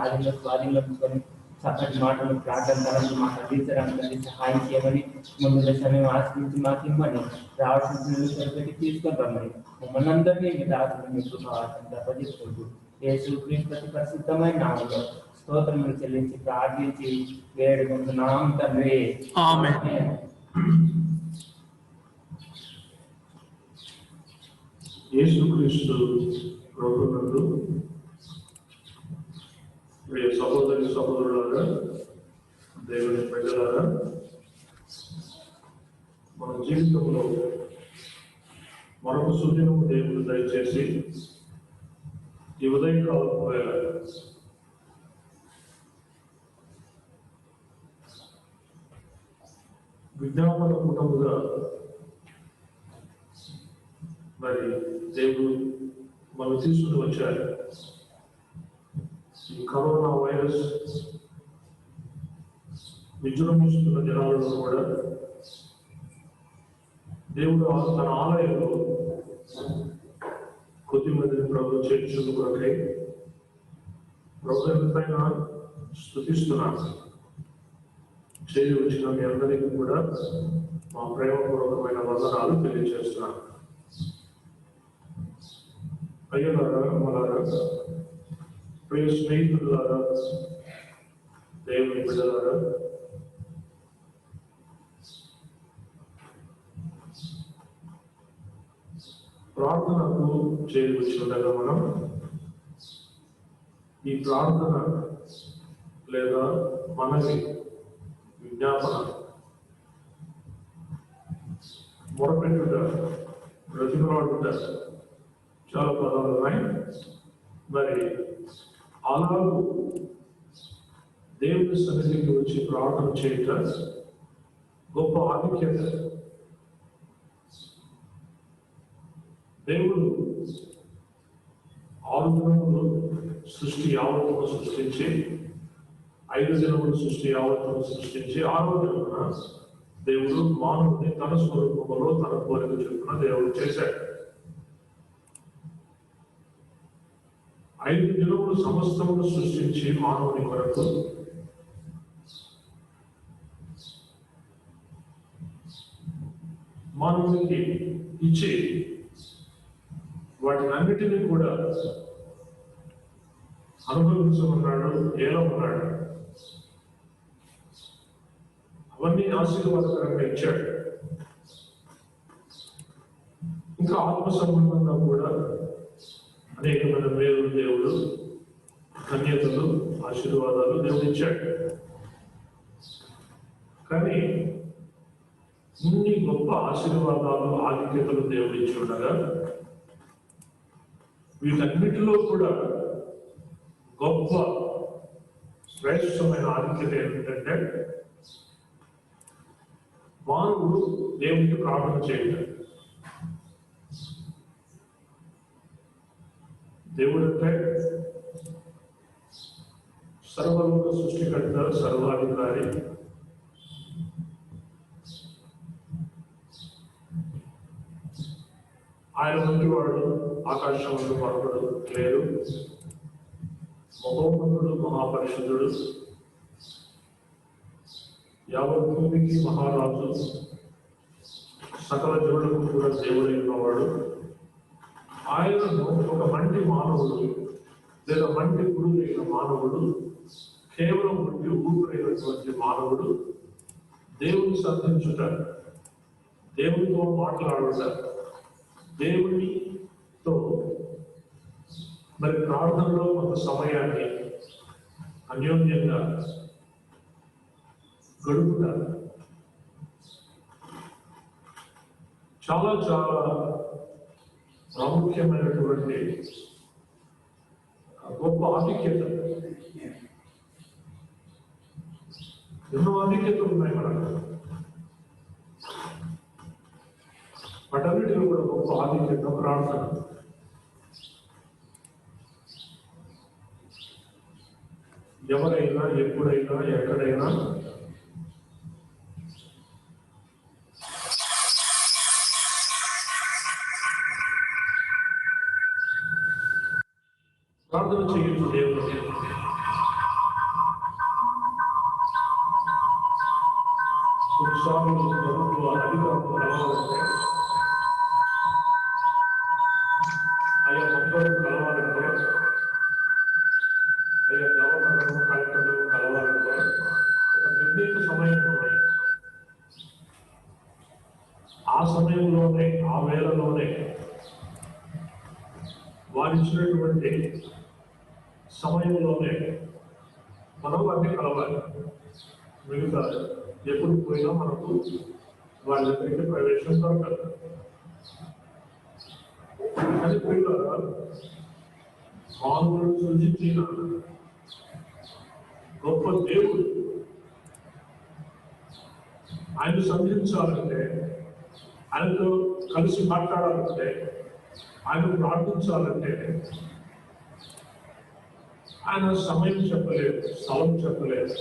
ఆదిలో స్వాధీనంలో ఉంచుకొని చక్కటి మాటలు ప్రార్థన తరలి మాకు అందించడానికి సహాయం చేయమని ముందు సమయం ఆశ్రయించి మాకు ఇవ్వమని రావాల్సిన తరబెట్టి తీసుకొని రమ్మని మమ్మల్ని అందరినీ మీ దాసులు మీ కృపావాసన తప్పజెప్పుకుంటూ యేసు క్రీస్తు పరిశుద్ధమైన నామములో స్తోత్రములు చెల్లించి ప్రార్థించి వేడుకుంటున్నాం తండ్రి. ఆమేన్. యేసుక్రీస్తు ప్రభువునందు ప్రియ సహోదరి సహోదరులారా, దేవుని ప్రజలారా, మన జీవితంలో మరొక సూచనము దేవుడు దయచేసి ఈ ఉదయకాలం వేళ విజ్ఞాపన కూటముగా మరి దేవుడు మనం తీసుకుని వచ్చారు. ఈ కరోనా వైరస్ విజృంభిస్తున్న దినాలలో కూడా దేవుడు తన ఆలయంలో కొద్దిమందిని ప్రభు చేర్చుల కొరకై ప్రభు ఎంతైనా స్తుతిస్తున్నాను. చేరి వచ్చిన మీ అందరికీ కూడా మా ప్రేమపూర్వకమైన వందనాలు తెలియజేస్తున్నాను. అయ్యలారా, అమ్మలారా, ప్రియ స్నేహితులారా, దేవుని బిడ్డలారా, ప్రార్థనకు చేరి వచ్చినగా మనం ఈ ప్రార్థన లేదా మనకి విజ్ఞాపన మొరపెట్టుట, బ్రతిమలాడుట చాలా పదాలు ఉన్నాయి. మరి అలాగూ దేవుని సన్నిధికి వచ్చి ప్రార్థన చేయటం గొప్ప ఆధిక్యత. దేవుడు 6 దినములు సృష్టి యావత్తును సృష్టించి 5 దినములు సృష్టి యావత్తును సృష్టించి 6వ దినమున దేవుడు మానవుని తన స్వరూపంలో తన కోరిక చొప్పున దేవుడు చేశాడు. 5 దినములు సమస్తమును సృష్టించి మానవుని కొరకు మానవునికి ఇచ్చి వాటిని అన్నిటినీ కూడా అనుభవించమన్నాడు, ఏలమన్నాడు. అవన్నీ ఆశీర్వాదకరంగా ఇచ్చాడు. ఇంకా ఆత్మ సంబంధంగా కూడా అనేకమైన మేలు దేవుడు, ధన్యతలు, ఆశీర్వాదాలు దేవుడు ఇచ్చాడు. కానీ ఇన్ని గొప్ప ఆశీర్వాదాలు, ఆధిక్యతలు దేవుడు ఇచ్చి ఉండగా వీటన్నిటిలో కూడా గొప్ప శ్రేష్టమైన ఆధిక్యత ఏమిటంటే మానవుడు దేవునికి ప్రార్థన చేయటం. దేవుడు అంటే సర్వలోక సృష్టికర్త, సర్వాధికారి. ఆయన వంటి వాడు ఆకాశంలో మరొకడు లేడు. మహోన్నతుడు, మహాపరిషుద్ధుడు, యావత్ భూమికి మహారాజు, సకల జోడుకు కూడా దేవుడైనవాడు. ఆయనను ఒక మంటి మానవుడు లేదా మంటి గురువైన మానవుడు, కేవలం ఉండి ఊపిరైనటువంటి మానవుడు దేవుని సంధించుట, దేవునితో మాట్లాడుట, దేవునితో మరి ప్రార్థనలో కొంత సమయాన్ని అన్యోన్యంగా గడుపుతారు. చాలా చాలా ప్రాముఖ్యమైనటువంటి గొప్ప ఆధిక్యత. ఎన్నో ఆధిక్యతలు ఉన్నాయి మనకు. వాటన్నిటిలో కూడా గొప్ప ఆధిక్యత ప్రార్థన. ఎవరైనా, ఎప్పుడైనా, ఎక్కడైనా ప్రార్థన చేయొచ్చు దేవుని. కొన్నిసార్లు ప్రభుత్వ అధికారులు కలవాలంటే ఆయా మంత్రులను కలవాలంటే ఆయా గవర్నర్లను కలెక్టర్లను కలవాలంటే ఒక నిర్ణీత సమయం ఉన్నాయి. ఆ సమయంలోనే ఆ వేళలోనే వారిచ్చినటువంటి సమయంలోనే మనం వారిని కలవాలి. మిగతా ఎప్పుడు పోయినా మనకు వాళ్ళ దగ్గరికి ప్రవేశం దొరకదు. కానీ పిల్లల మానవులను సృజించిన గొప్ప దేవుడు ఆయన సంధించాలంటే, ఆయనతో కలిసి మాట్లాడాలంటే, ఆయన ప్రార్థించాలంటే ఆయన సమయం చెప్పలేదు, స్థలం చెప్పలేదు.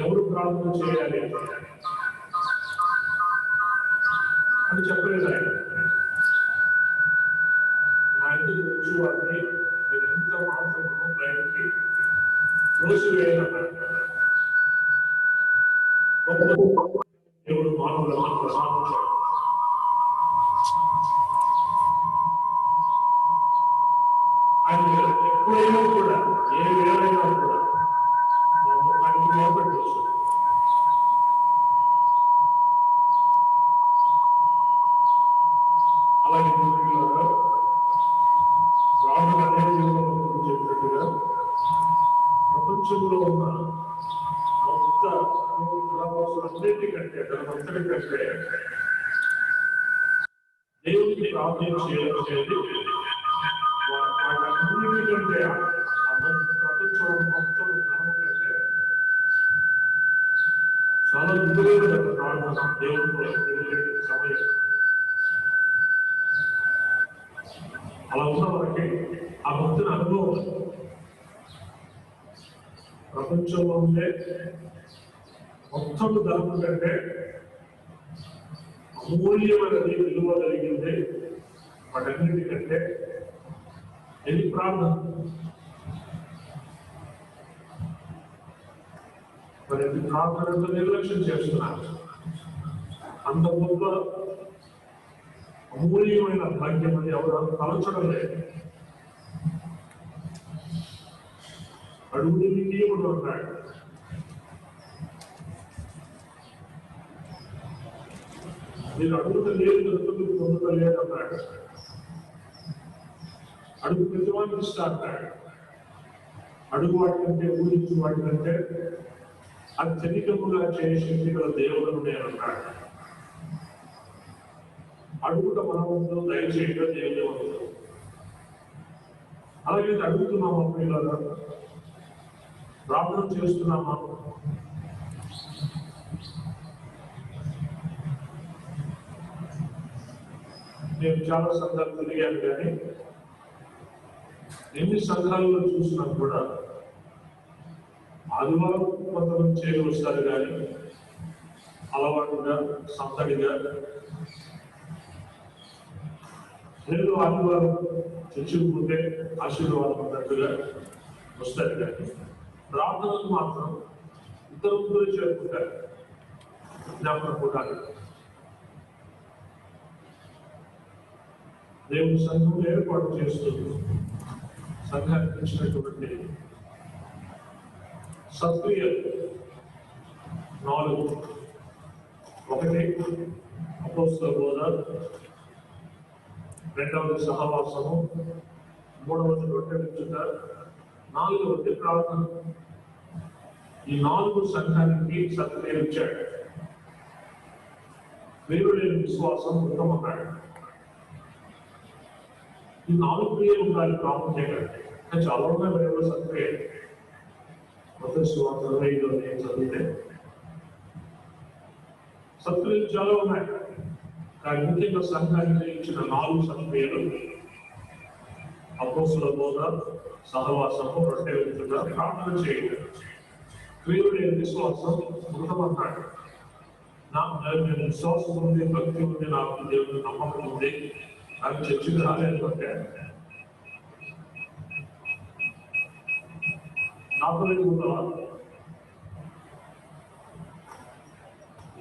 ఎవరు ప్రార్థన చేయాలి అని చెప్పలేదు ఆయన. నా ఇంటికి వచ్చి వారిని నేను ఎంత మాత్రమో బయటికి త్రోసివేయాలన్నాడు. దేవుడు మానవులను ప్రసాదించాడు. ఆయన ఎప్పుడైనా కూడా ఏ వేళైనా కూడా ఆయనకు మొదలుపెట్టవచ్చు. అలాగే ప్రార్థన అనేది చెప్పినట్టుగా ప్రపంచంలో ఉన్న అన్నిటికంటే ధనమంతటికంటే దేవుడికి ప్రార్థన చేయడం అనేది వాటన్నిటికంటే ప్రపంచంలో మొత్తం ధనం కంటే చాలా విలువైన ప్రార్థన దేవుడితో సమయం. అలా ఉన్న వారికి ఆ భక్తుని అనుభవం ప్రపంచంలో ఉండే మొత్తం ధనం కంటే అమూల్యమైనది, విలువ కలిగింది వాటన్నిటికంటే ఇది ప్రార్థన. మరి ప్రార్థనతో నిర్లక్ష్యం చేస్తున్నారు. అంత గొప్ప అమూల్యమైన భాగ్యం అని ఎవరు తలచడం లేదు. అడుగుని దేవుడు అన్నాడు. మీరు అడుగుత లేదు దొరుకుతుంది, పొందుతలేదు అన్నాడు. అడుగు ప్రతివాడికి ఇస్తా అన్నాడు. అడుగు వాటి కంటే ఊహించు వాటి కంటే అత్యధికముగా శక్తి గల దేవుడు నేను అన్నాడు. అడుగుట మనవంతో దయచేయడం దేవుడు వంతు. అలాగే అడుగుతున్నామా పిల్లలు, ప్రార్థన చేస్తున్నామా? నేను చాలా సంఘాలు తిరిగాను, కానీ ఎన్ని సంఘాలలో చూసినా కూడా ఆదివారం కొంతమంది చేయలు వస్తారు, కానీ అలవాటుగా సంతడిగా లేదు ఆదివారం చర్చకుపోతే ఆశీర్వాదం అన్నట్టుగా వస్తారు, కానీ ప్రార్థనలు మాత్రం ఇద్దరు ముగ్గురు చేరుకుంటారు. జ్ఞాపకం కూడా దేవుని సంఘం ఏర్పాటు చేస్తుంది. సంఘానికి ఇచ్చినటువంటి సత్క్రియలు 4. 1 అపోస్తల బోధ, 2వ సహవాసము, 3వది రొట్టె విరుచుట, 4వది ప్రార్థన. ఈ 4 సంఘానికి సత్క్రియలు ఇచ్చాడు. వేరు లేని విశ్వాసం ఉత్తమన్నాడు. ఈ 4 క్రియలు ఉండాలి ప్రాముఖ్యంగా. చాలా ఉన్నాయి బైబిల్ సత్క్రియలు. మొదటి సువార్త 25లో నేను చదివితే సత్క్రియలు చాలా ఉన్నాయి, కానీ ముఖ్యంగా సంఘానికి ఇచ్చిన 4 సత్క్రియలు అపోస్తల బోధ, సహవాసము, రొట్టె విరుచుట, ప్రార్థన చేయడం. వేరు లేని విశ్వాసం మృతమన్నాడు. నేను విశ్వాసం ఉంది, భక్తి ఉంది, నాకు దేవుని నమ్మకం ఉంది, నాకు చర్చకు రాలేదు అంటే నాతో కూడా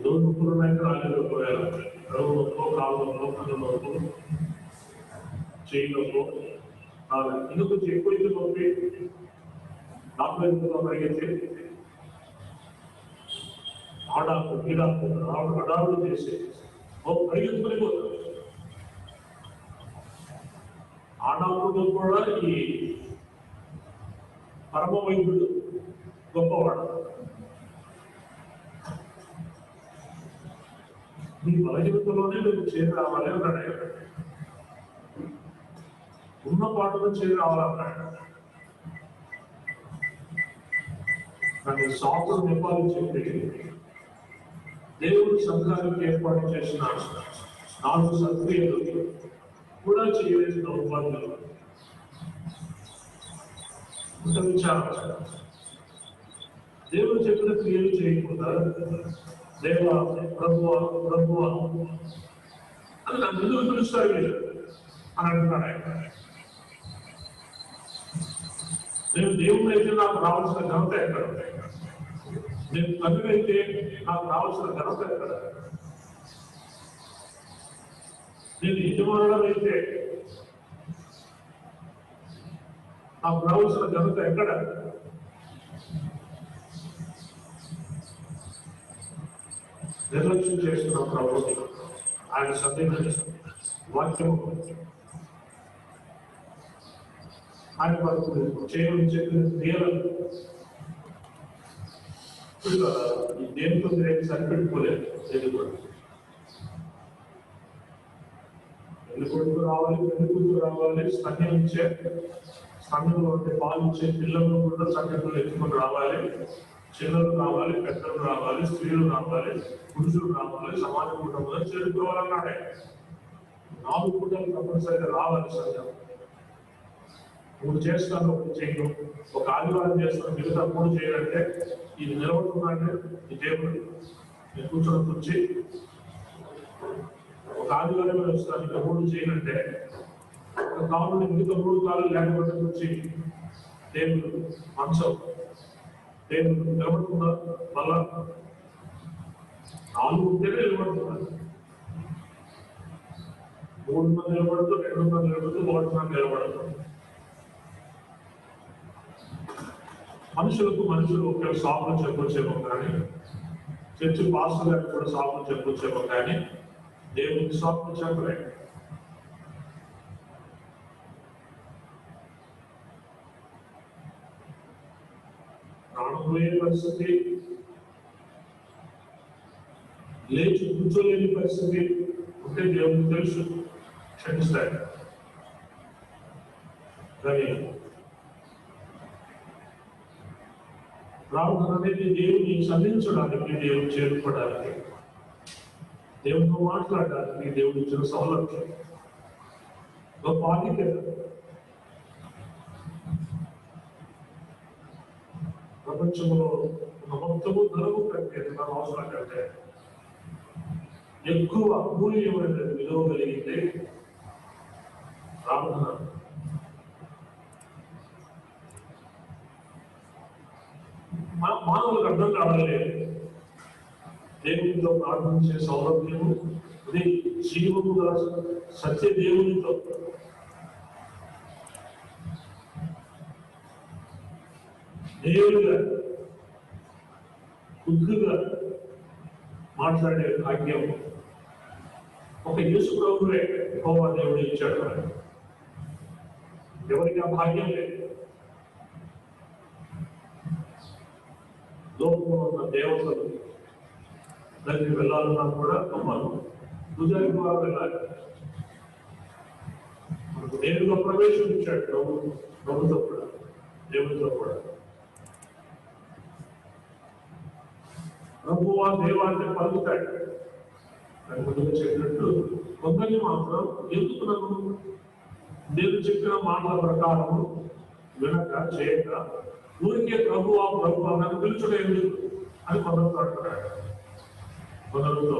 ఏదో నొప్పులు ఉన్నాయి రాలేదు ఒకవేళ నడుము నొప్పో కాలు నొప్పో కన్ను నొప్పో చేయి నొప్పో ఇంకా కొంచెం ఎక్కువైతే నొప్పి డాక్టర్ ఎందుకు పరిగెత్తి ఆడాకు గీడాకు అడావులు చేసి పరిగెత్తుకుని పోతారు. ఆ డాక్టర్లో కూడా ఈ పరమ వైద్యుడు గొప్పవాడు. మీ బలహీనతలోనే మీరు చేరి రావాలి అన్నాడు. ఉన్న పాటలో చేరి రావాలన్నాడు. కానీ సాకులు నింపాలని చెప్పి దేవుడి సంఘానికి ఏర్పాటు చేసిన 4 సత్క్రియలు కూడా చేయలేని దౌర్భాగ్యులు. ఇంత విచారం, దేవుడు చెప్పిన క్రియలు చేయకుండా దేవ ప్రభువ ప్రభువ అని నన్ను ఎందుకు పిలుస్తారు వీళ్ళు అని అంటున్నాడు ఆయన. నేను దేవుడు అయితే నాకు రావాల్సిన ఘనత ఎక్కడ? నేను తండ్రి అయితే నాకు రావాల్సిన ఘనత ఎక్కడ? నేను యజమానుడు అయితే నాకు రావాల్సిన ఘనత ఎక్కడ? నిర్లక్ష్యం చేస్తున్న ప్రభుత్వం ఆయన సందేహం వాక్యం ఆయన వరకు చేయమని చెప్పిన క్రియలను ఈ దేనితో సరిపెట్టుకోలేదు. పెళ్లి కొడుకు రావాలి, పెళ్లి కూతురు రావాలి, స్తన్యం ఇచ్చే స్తన్యంలో ఉంటే పాలు ఇచ్చే పిల్లలను కూడా సంఘటనలు ఎత్తుకొని రావాలి, చిన్నలు రావాలి, పెద్దలు రావాలి, స్త్రీలు రావాలి, పురుషులు రావాలి, సమాజ కుటుంబంలో చేరుకోవాలన్నాడే. 4 కుటుంబాలు తప్పనిసరిగా రావాలి. సంఘం 3 చేస్తాను, 1 చేయను, ఒక ఆదివారం చేస్తాను, మిగతా 3 చేయాలంటే ఇది నిలబడుతుందంటే ఈ టేబుల్ నేను కూర్చొని కూర్చి ఒక ఆదివారమే వస్తాను, ఇంకా 3 చేయాలంటే ఒక కాలు మిగతా 3 కాళ్ళు లేకపోతే కూర్చి టేబుల్ మంచం టేబుల్ నిలబడుతుందా? మళ్ళా 4 ఉంటేనే నిలబడుతున్నారు. 3 మంది నిలబడుతూ 2 మంది నిలబడుతూ 1 మంది నిలబడదు. మనుషులకు మనుషులు ఒకే సాకులు చెప్పొచ్చేమో కానీ, చర్చి పాస్టర్ గారికి కూడా సాకులు చెప్పొచ్చేమో కానీ దేవునికి సాకులు చెప్పలేదు. ప్రాణం పోయే పరిస్థితి, లేచి కూర్చోలేని పరిస్థితి ఉంటే దేవునికి తెలుసు, క్షమిస్తాడు. కానీ ప్రార్థన అనేది దేవుని సంధించడానికి, దేవుని చేరుకోవడానికి, దేవునితో మాట్లాడడానికి దేవుడు ఇచ్చిన సౌలభ్యం, గొప్ప ఆధిక్యత. ప్రపంచంలో మొత్తము ధనము కంటే తన అవసరం కంటే ఎక్కువ అమూల్యమైన విలువ కలిగితే ప్రార్థన. మానవులకు అర్థం కావలేదు. దేవునితో ప్రార్థించే సౌలభ్యము, ఇది జీవము గల సత్య దేవునితో దేవుడిగా బుద్ధిగా మాట్లాడే భాగ్యం ఒక యేసు ప్రభువే యెహోవా దేవుడు ఇచ్చాడు. ఎవరికి ఆ భాగ్యం లేదు. లోకంలో ఉన్న దేవతలు దగ్గరికి వెళ్ళాలన్నా కూడా మమ్మల్ని హృదయం ద్వారా వెళ్ళాలి. మనకు నేరుగా ప్రవేశం ఇచ్చాడు ప్రభుతో కూడా, దేవుడితో కూడా. ప్రభువా దేవాన్ని పలుకుతాడు. దాని ముందుగా చెప్పినట్టు కొందరిని మాత్రం ఎందుకు నన్ను నేను చెప్పిన మాటల ప్రకారము వినక చేయక ఊరికే ప్రభువా ప్రభువా నన్ను పిలుచుడే ఎందుకు అని కొందరితో అంటున్నాడు. కొందరితో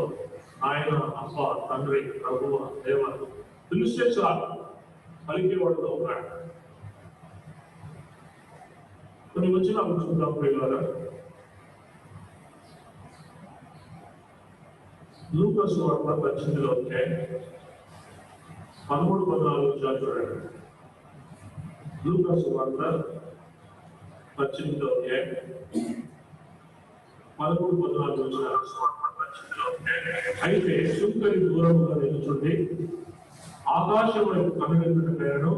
ఆయన అప్ప తండ్రి ప్రభువ దేవ పిలిస్తే చాలు పలికేవాడుతో ఉన్నాడు. కొన్ని వచ్చిన చూద్దాం. పిల్లల లూకాసు వార్త 18వ అధ్యాయం 13-14 చూడండి. లూకాసు వార్త 18వ అధ్యాయం 13-14. అయితే సుంకరి దూరముగా నిలుచుండి ఆకాశం వైపు కనుగొన్న పేరును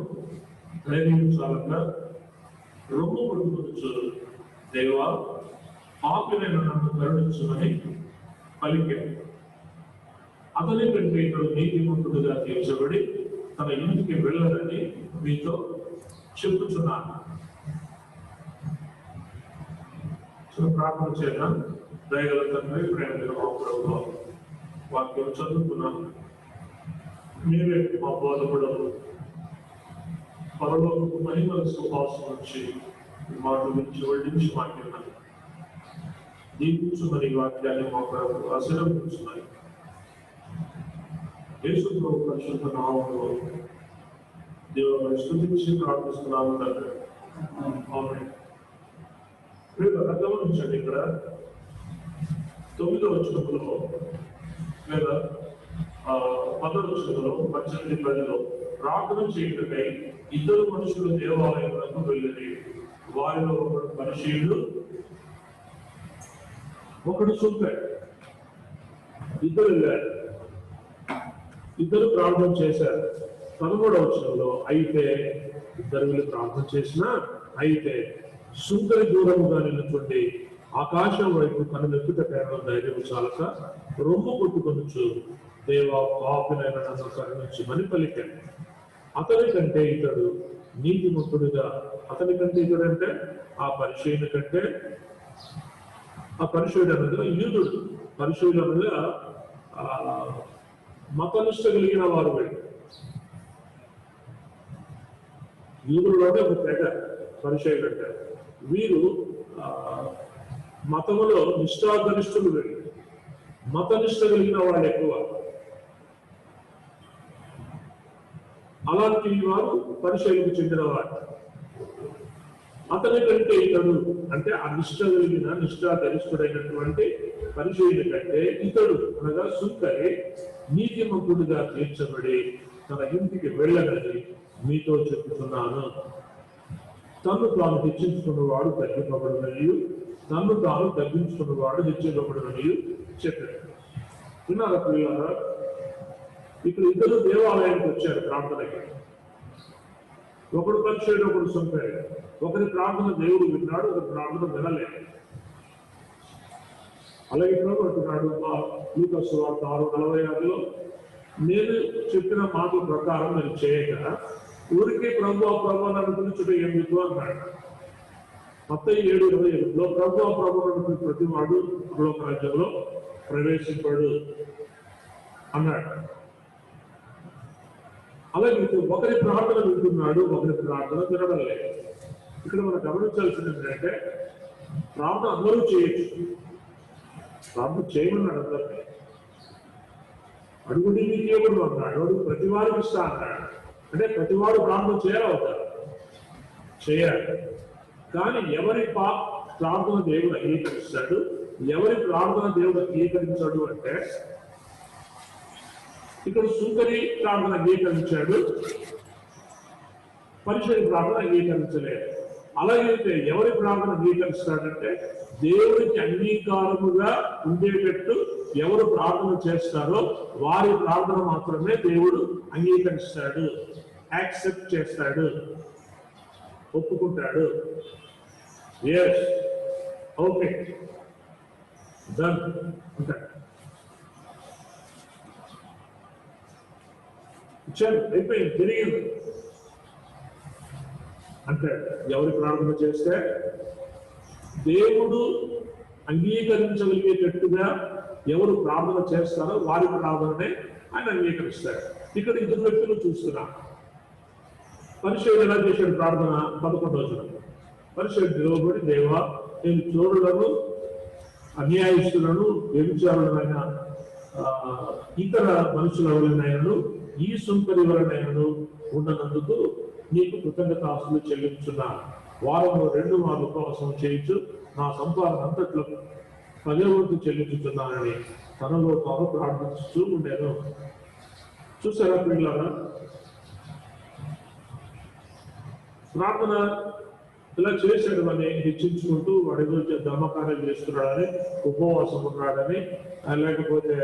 ధైర్యించాలక రొమ్ము పడుకొచ్చు, దేవా పాపినైన నన్ను కరుణించుమని పలికాడు. అతని కంటే ఇతడు నీతిమంతుడుగా తీర్చబడి తన ఇంటికి వెళ్ళాలని మీతో చెప్పుచున్నాను. ప్రార్థన చేద్దాం. దయగల తండ్రి, ప్రేమ వాక్యం చదువుకున్నాను. మీరే మా బోధకుడు, పరలోకపు మహిమల సువాసన నుంచి మాటల నుంచి వడ్డించి మాట్లాడినాను. దీపించుమని వాక్యాన్ని మా కొరకు ఆశీర్వదించున్నాయి. యేసు ప్రభు పరిశుద్ధ నామములో దేవుని స్తుతించి ప్రార్థిస్తున్నాము తండ్రి. ఆమేన్. గమనించండి, ఇక్కడ 9వ వచనంలో లేదా 10వ వచనంలో 18-10లో ప్రార్థన చేయటకై ఇద్దరు మనుషులు దేవాలయంలో వెళ్ళి, వారిలో ఒకడు పరిశీలుడు, ఒకడు సుంకరి. ఇద్దరు వెళ్ళారు, ఇద్దరు ప్రార్థన చేశారు. 13వ వచనంలో అయితే ఇద్దరు వెళ్ళి ప్రార్థన చేసినా, అయితే సుంకరి దూరముగా నిలుచుండి ఆకాశం వైపు కనులెప్పుట కేవలం ధైర్యం చాలక రొమ్ము కొట్టుకొనుచు, దేవా పాపినైన నన్ను కరుణించుమని పలికాడు. అతని కంటే ఇతడు నీతిమంతుడిగా, అతని కంటే ఇతడు అంటే ఆ పరిశీలన కంటే, ఆ పరిశీలన అనగా యూదుడు, పరిశీలన అనగా మతనిష్ట కలిగిన వారు. వెళ్ళి యూదుల్లోనే ఒక తెగ పరిశీలన అంటే, వీరు మతములో నిష్ఠాగరిష్ఠులు, వెళ్ళి మతనిష్ట కలిగిన వాళ్ళు ఎక్కువ. అలాంటి వారు పరిశీలనకు చెందినవాడు. అతని కంటే ఇతడు అంటే ఆ నిష్ఠ కలిగిన నిష్ఠాగరిష్ఠుడైనటువంటి పరిశీలన కంటే ఇతడు అనగా సుంకరి నీతిమంతుడిగా తీర్చబడి తన ఇంటికి వెళ్ళనని మీతో చెప్పుతున్నాను. తను తాను హెచ్చించుకున్నవాడు తగ్గింపబడునని, తను తాను తగ్గించుకున్నవాడు హెచ్చింపబడునని చెప్పాడు. విన్నారా పిల్లలారా? ఇక్కడ ఇద్దరు దేవాలయానికి వచ్చారు ప్రార్థనకి. ఒకడు పరిచయుడు, ఒకడు సుంకరి. ఒకరి ప్రార్థన దేవుడు విన్నాడు, ఒకరి ప్రార్థన వినలేదు. అలాగే ప్రభు అంటున్నాడు లూకాసు వార్త 6:46లో, నేను చెప్పిన మాటల ప్రకారం మీరు చేయక ఊరికే ప్రభు నన్ను పిలుచుట ఎందుకు అన్నాడు. మత్తయి 7:27లో ప్రభు నన్ను ప్రతి వాడు పరలోక రాజ్యంలో ప్రవేశింపడు అన్నాడు. అలాగే ఒకరి ప్రార్థన వింటున్నాడు, ఒకరి ప్రార్థన వినడం లేదు. ఇక్కడ మనం గమనించాల్సింది ఏంటంటే, ప్రార్థన అందరూ చేయొచ్చు, ప్రార్థన చేయమన్నాడు అందరినీ. అడుగుడి మీకు ఎవరు అన్నాడు, అడుగు ప్రతి వారికి ఇస్తా అన్నాడు. అంటే ప్రతివాడు ప్రార్థన చేయాలవుతారు, చేయాలి. కానీ ఎవరి ప్రార్థన దేవుడు అంగీకరిస్తాడు, ఎవరి ప్రార్థన దేవుడు అంగీకరించాడు అంటే, ఇక్కడ సుంకరి ప్రార్థన అంగీకరించాడు, పరిశుద్ధ ప్రార్థన అంగీకరించలేదు. అలాగైతే ఎవరి ప్రార్థన అంగీకరిస్తాడంటే, దేవుడికి అంగీకారముగా ఉండేటట్టు ఎవరు ప్రార్థన చేస్తారో వారి ప్రార్థన మాత్రమే దేవుడు అంగీకరిస్తాడు, యాక్సెప్ట్ చేస్తాడు, ఒప్పుకుంటాడు. ఎస్, ఓకే, డన్ అంటాడు. అయిపోయింది, జరిగింది అంటే ఎవరి ప్రార్థన చేస్తే దేవుడు అంగీకరించగలిగేటట్టుగా ఎవరు ప్రార్థన చేస్తారో వారి ప్రార్థననే ఆయన అంగీకరిస్తాడు. ఇక్కడ ఇద్దరు వ్యక్తులు చూస్తున్నాం. పరిశుద్ధుడు ఎలా చేశాడు ప్రార్థన? 11వ వచనం. పరిశుద్ధుడు నిలబడి, దేవా నేను చోరులను, అన్యాయస్తులను, వ్యభిచారులైన ఇతర మనుషుల వలనైనను ఈ సుంకరి వలనైనను ఉన్నందుకు నీకు కృతజ్ఞతాస్తులు చెల్లించున్నాను. వారంలో 2 మార్లు ఉపవాసం చేయించు, నా సంపాదన అంతట్లో పదే వంతు చెల్లించుతున్నానని తనలో తాను ప్రార్థిస్తూ ఉండేను. చూసారా పిల్లలారా, ప్రార్థన ఇలా చేశాడు అని హెచ్చించుకుంటూ వాడిలో ధర్మకార్యం చేస్తున్నాడని, ఉపవాసం ఉన్నాడని, లేకపోతే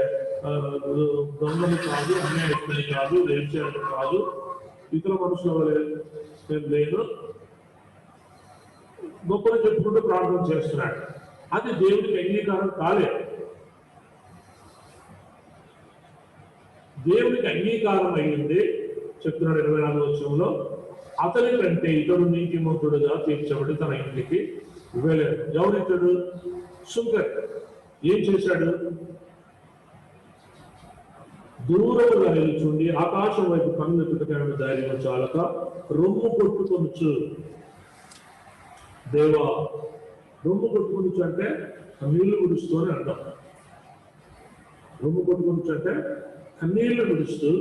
దొంగలు కాదు, అన్యాయస్తుని కాదు, లేచాడు కాదు, ఇతర మనుషుల వల్ల నేను లేను, గొప్పలు చెప్పుకుంటూ ప్రార్థన చేస్తున్నాడు. అది దేవుడికి అంగీకారం కాలేదు. దేవుడికి అంగీకారం అయ్యింది చెప్తున్నాడు 24వ వచనంలో, అతని కంటే ఇతడు నీతిమంతుడుగా తీర్చబడి తన ఇంటికి వెళ్ళాడు. ఎవరితడు? సుంకర్. ఏం చేశాడు? దూరముగా నిలుచుండి ఆకాశం వైపు కన్ను ఎత్తుటకైన ధైర్యం చాలక రొమ్ము కొట్టుకొనుచు, దేవా, రొమ్ము కొట్టుకొనుచు అంటే కన్నీళ్లు విడుస్తూ అని అర్థం. రొమ్ము కొట్టుకొనుచు అంటే కన్నీళ్లు విడుస్తూ,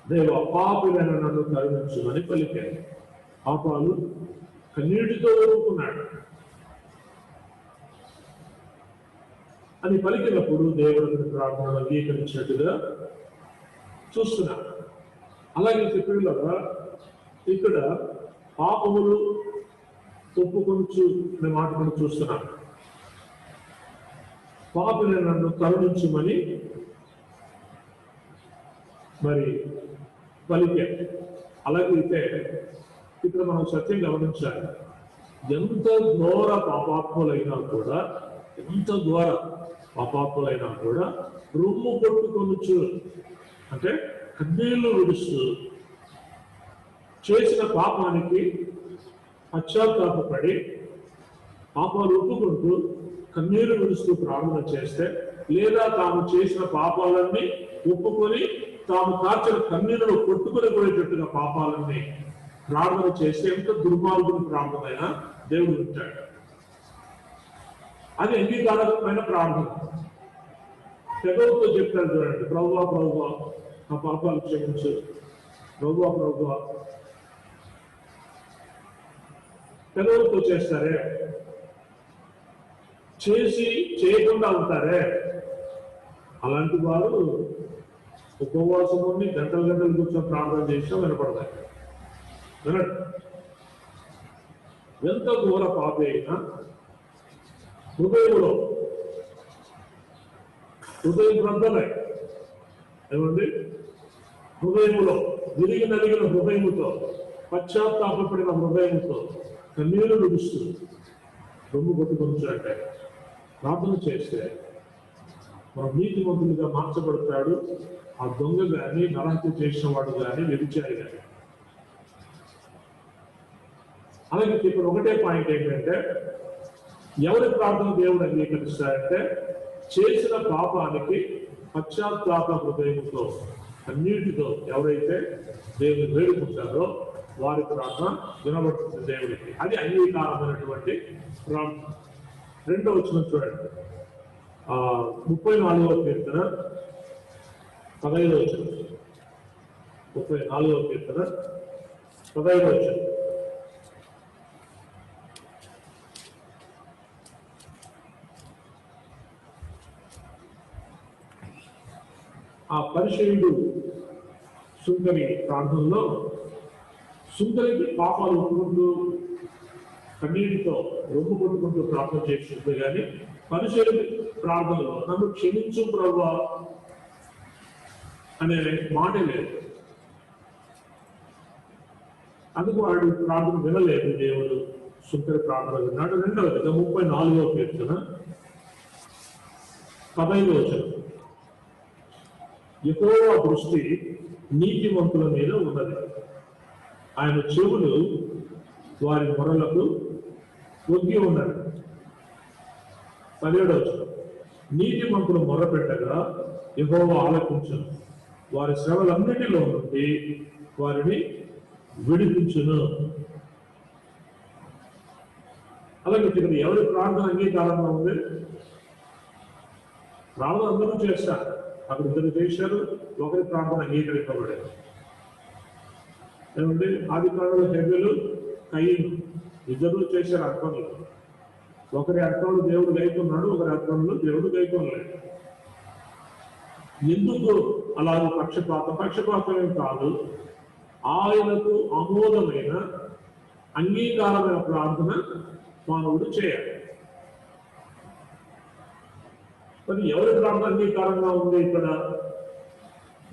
దేవా, పాపులైన నన్ను కరుణించుమని పలికాడు. పాపాలు కన్నీటితో ఊరుకున్నాడు అని పలికినప్పుడు దేవుడు ప్రార్థన అంగీకరించినట్టుగా చూస్తున్నాడు. అలాగే చెప్పినగా ఇక్కడ పాపములు ఒప్పుకొనుచు అనే మాట మనం చూస్తున్నాం. పాపులైన నన్ను కరుణించుమని మరి పలికాడు. అలాగైతే ఇక్కడ మనం సత్యం గమనించాలి. ఎంత ఘోర పాపాత్ములైనా కూడా, ఎంత ఘోర పాపాత్ములైనా కూడా రొమ్ము కొట్టుకొనుచు అంటే కన్నీళ్లు విడుస్తూ చేసిన పాపానికి పశ్చాత్తాపపడి పాపాలు ఒప్పుకుంటూ కన్నీళ్లు విడుస్తూ ప్రార్థన చేస్తే, లేదా తాము చేసిన పాపాలన్నీ ఒప్పుకొని తాము కార్చిన కన్నీళ్లను కొట్టుకుని పోయేటట్టుగా పాపాలన్నీ ప్రార్థన చేస్తే ఎంత దుర్మార్గుని ప్రార్థన అయినా దేవుడు వింటాడు. అది అంగీకారమైన ప్రార్థన. పెదవుతో చెప్తాడు చూడండి, ప్రభువా ప్రభువా నా పాపాలు క్షమించు, ప్రభువా ప్రభువా. పెదవులతో చేస్తారే, చేసి చేయకుండా ఉంటారే, అలాంటి వారు ఉపవాసం ఉండి గంటలు గంటలు కూర్చొని ప్రార్థన చేసినా వినపడతాయి. వినండి, ఎంత ఘోర పాపి అయినా హృదయం గ్రంథమే ఏమండి, హృదయంలో విరిగి నలిగిన హృదయముతో, పశ్చాత్తాపడిన హృదయంతో కన్నీళ్లు విడుస్తూ రొమ్ము కొట్టుకొంటే ప్రార్థన చేస్తే మన నీతిమంతులుగా మార్చబడతాడు. ఆ దొంగ కానీ, నరహత్య చేసిన వాడు కానీ, వ్యభిచారి కానీ. అలాగే ఇప్పుడు ఒకటే పాయింట్ ఏంటంటే, ఎవరి ప్రార్థన దేవుడు అంగీకరిస్తారంటే చేసిన పాపానికి పశ్చాత్తాప హృదయంతో, అన్నిటితో ఎవరైతే దేవుని వేడుకుంటారో వారి ప్రార్థన వినబడుతుంది దేవుడికి. అది అంగీకారమైనటువంటి ప్రార్థన. 2వ వచనం చూడండి, 34వ కీర్తన 15వ వచనం. 34వ కీర్తన 15వ వచనం. ఆ పరిచయుడు సుంకరి ప్రార్థనలో, సుంకరికి పాపాలు ఒప్పుకుంటూ కన్నీటితో రొమ్ము కొట్టుకుంటూ ప్రార్థన చేస్తుంది. కానీ పరిచయుడి ప్రార్థనలో నన్ను క్షమించు ప్రభువా అనే మాట లేదు. అందుకు వాడు ప్రార్థన వినలేదు దేవుడు. సుంకరి ప్రార్థన విన్నాడు. 2వది 34వ కీర్తన 15వ వచనం. యెహోవా దృష్టి నీతిమంతుల మీద ఉన్నది, ఆయన చెవులు వారి మొరలకు ఒగ్గి ఉన్నది. 17వ వచనం. నీతిమంతులు మొర్రపెట్టగా యెహోవా ఆలకించును, వారి శ్రమలన్నిటిలో నుండి వారిని విడిపించును. అలాగే ఇక్కడ ఎవరి ప్రార్థన అంగీకారంగా ఉంది? ప్రార్థన అందరూ చేస్తారు. అక్కడ 2 చేశారు, ఒకరి ప్రార్థన అంగీకరింపబడేది. ఏమంటే ఆది కాలంలో హెబెలు, కయీను 2 చేశారు అర్పణలు. ఒకరి అర్థంలో దేవుడు గైకున్నాడు, ఒకరి అర్థంలో దేవుడు గైకొనలేడు. ఎందుకు అలాగే పక్షపాతమే కాదు, ఆయనకు ఆమోదమైన అంగీకారమైన ప్రార్థన మానవుడు చేయాలి. మరి ఎవరి ప్రార్థన అంగీకారంగా ఉంది ఇక్కడ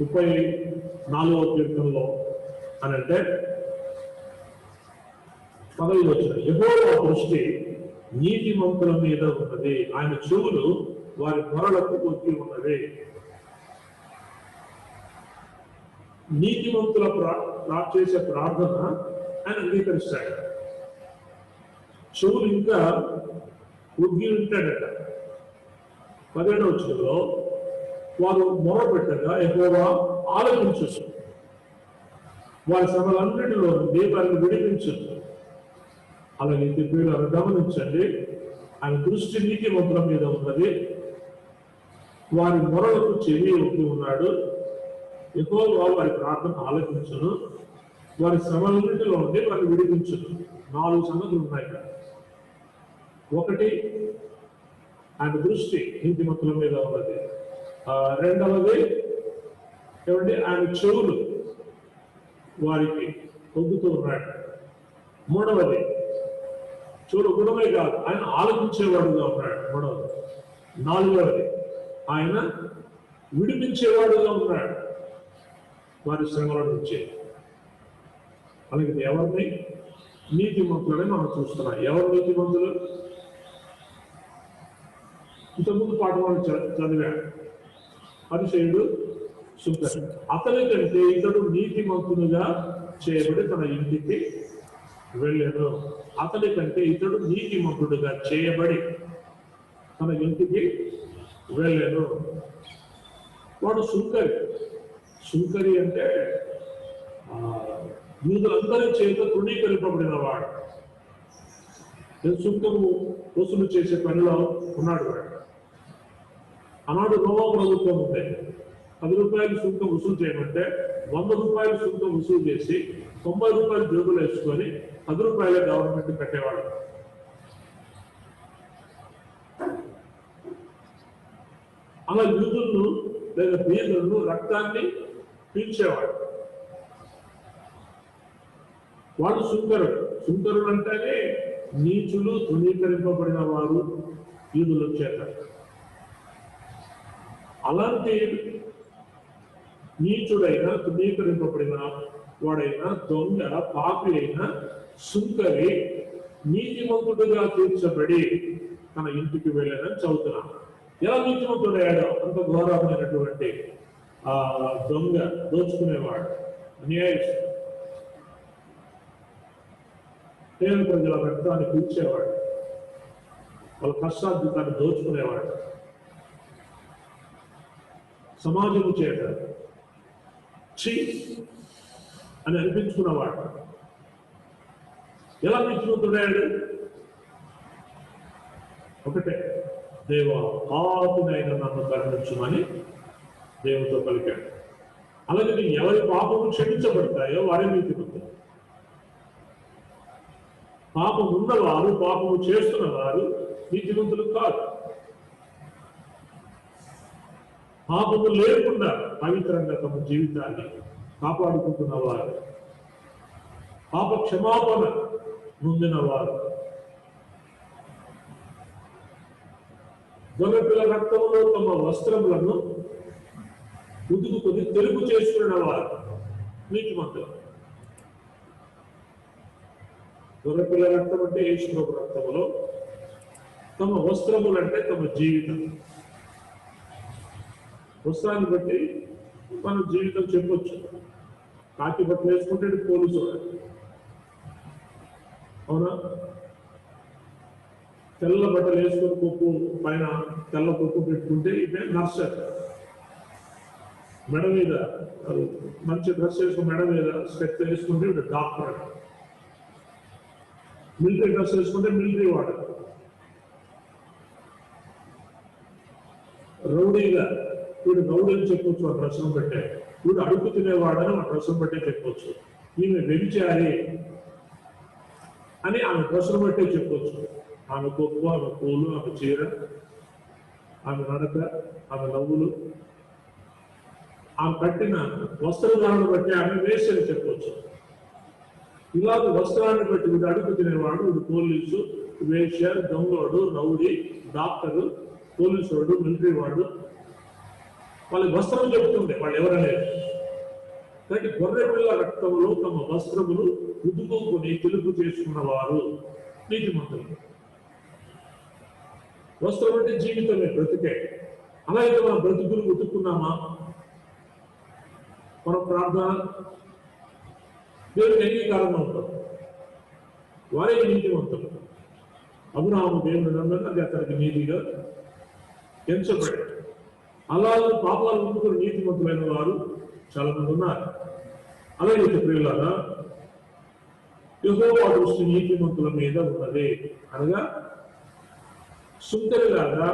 34వ కీర్తనలో అని అంటే 15వ వచనం, యెహోవా దృష్టి నీతిమంతుల మీద ఉన్నది, ఆయన చెవులు వారి మొరలకు ఒగ్గి ఉన్నది. నీతిమంతుల చేసే ప్రార్థన ఆయన అంగీకరిస్తాడు. చెవులు ఇంకా ఒగ్గి ఉంటాడట. 17వ వచనంలో వారు మొర పెట్టగా యెహోవా ఆలకించు, వారి శ్రమలన్నిటిలో నుండి వారిని విడిపించు. అలాగే చెప్పేవారు గమనించండి, ఆయన దృష్టి నీతిమంతుల మీద ఉన్నది, వారి మొరలకు చెవి ఒగ్గి ఉన్నాడు. యెహోవా వారి ప్రార్థన ఆలకించును, వారి శ్రమలన్నిటిలో ఉండి వారిని విడిపించును. 4 సంగతులు ఉన్నాయి ఇక్కడ. ఒకటి, ఆయన దృష్టి నీతిమంతుల మీద ఉన్నది. రెండవది ఏమంటే ఆయన చెవులు వారికి పొందుతూ ఉన్నాడు. మూడవది, చెవులు గుణమే కాదు, ఆయన ఆలోచించేవాడుగా ఉన్నాడు. మూడవది. నాలుగవది, ఆయన విడిపించేవాడుగా ఉన్నాడు వారి శ్రమల నుంచి. అలాగే ఎవరిని? నీతిమంతులని మనం చూస్తున్నాం. ఎవరు నీతిమంతులు? ఇంతకుముందు పాఠం చదివాడు పరిచయుడు సుంకరి. అతని కంటే ఇతడు నీతిమంతునిగా చేయబడి తన ఇంటికి వెళ్ళాను. అతని కంటే ఇతడు నీతిమంతుడుగా చేయబడి తన ఇంటికి వెళ్ళాను. వాడు సుంకరి. సుంకరి అంటే యూదులందరి చేత తృణీకరింపబడిన వాడు. సుంకము వసూలు చేసే పనిలో ఉన్నాడు వాడు. ఆనాడు రోమా ప్రభుత్వం ఉండే. 10 రూపాయలు సుంకం వసూలు చేయమంటే 100 రూపాయలు సుంకం వసూలు చేసి 90 రూపాయలు జేబులు వేసుకొని 10 రూపాయలే గవర్నమెంట్ కట్టేవాడు. అలా యూదులను లేదా బీదలను రక్తాన్ని పీల్చేవాడు. వాడు సుంకరుడు. సుంకరుడు అంటేనే నీచులు, తృణీకరింపబడిన వారు యూదుల చేత. అలాంటి నీచుడైన, తృణీకరింపబడిన వాడైనా, దొంగ, పాపి అయిన సుంకరి నీతిమంతుడుగా తీర్చబడి తన ఇంటికి వెళ్ళానని చదువుతున్నాను. ఎలా నీతిమంతుడయ్యాడో? అంత ఘోరమైనటువంటి దొంగ, దోచుకునేవాడు, అన్యాయస్తుడు, పేద ప్రజల రక్తాన్ని పీల్చేవాడు, వాళ్ళ కష్టార్జితాన్ని దోచుకునేవాడు, సమాజము చేత ఛీ అని అనిపించుకున్నవాడు. ఎలా నీతిమంతుడయ్యాడు? ఒకటే, దేవా పాపినైన నన్ను కరుణించుమని దేవునితో పలికాడు. అలాగే ఎవరి పాపము క్షమించబడతాయో వారే నీతిమంతులు. పాపం ఉన్నవారు, పాపము చేస్తున్న వారు నీతిమంతులు కాదు. పాపము లేకుండా పవిత్రంగా తమ జీవితాన్ని కాపాడుకుంటున్న వారు, పాప క్షమాపణ నొందిన వారు, గొర్రెపిల్ల రక్తంలో తమ వస్త్రములను ఉతుకుని తెలుగు చేసుకున్న వారు నీతిమంతులు. గొర్రెపిల్ల రక్తం అంటే యేసు రక్తములో, తమ వస్త్రములు అంటే తమ జీవితం. వస్త్రాన్ని బట్టి మన జీవితం చెప్పొచ్చు. కాకి బట్టలు వేసుకుంటే పోలీసు, అవునా? తెల్ల బట్టలు వేసుకొని కొప్పు పైన తెల్ల కొప్పు పెట్టుకుంటే ఇదే నర్సర్. మెడ మీద మంచి డ్రెస్ వేసుకుని మెడ మీద స్పెక్ట్ వేసుకుంటే ఇటు డాక్టర్. మిలిటరీ డ్రెస్ వేసుకుంటే మిలిటరీ వాడు. రౌడీగా వీడు రౌడీ అని చెప్పొచ్చు ఆ డ్రెస్సును పెట్టే. వీడు అడుగు తినేవాడని ఆ డ్రెస్సును బట్టే చెప్పొచ్చు. ఈమె వ్యభిచారి అని ఆమె డ్రెస్సును బట్టే చెప్పొచ్చు. ఆమె గొప్ప, ఆమె పూలు, ఆమె చీర, ఆమె నడక, ఆమె నవ్వులు, ఆమె కట్టిన వస్త్రధారణ బట్టి ఆమె వేసి అని చెప్పవచ్చు. ఇలాగ వస్త్రాన్ని బట్టి వీడు అడుగు తినేవాడు, వీడు పోలీసు, వేశ్య, దొంగోడు, రౌడీ, డాక్టరు, పోలీసు వాడు, మిలిటరీ వాడు, వాళ్ళ వస్త్రం చెప్తుండే వాళ్ళు ఎవరనేది. కాబట్టి గొర్రె పిల్ల రక్తంలో తమ వస్త్రములు ఉదుకుని తెలుపు చేసుకున్నవారు నీతిమంతులు. వస్త్రం అంటే జీవితమే, బ్రతికే. అలాగే మన బ్రతుకులు ఉతుక్కున్నామా? మన ప్రార్థన దేవుడికి అంగీకారంగా ఉంటాం. వారే నీతిమంతులు. అబ్రహాము దేవుని నమ్మని అది అతనికి నీతిగా ఎంచబడి. అలాగే పాపాలు ఉంటుకుని నీతిమంతులైన వారు చాలా మంది ఉన్నారు. అలాగే ప్రియులారా, యెహోవా దృష్టి నీతిమంతుల మీద ఉన్నది. అనగా సుందరిలాగా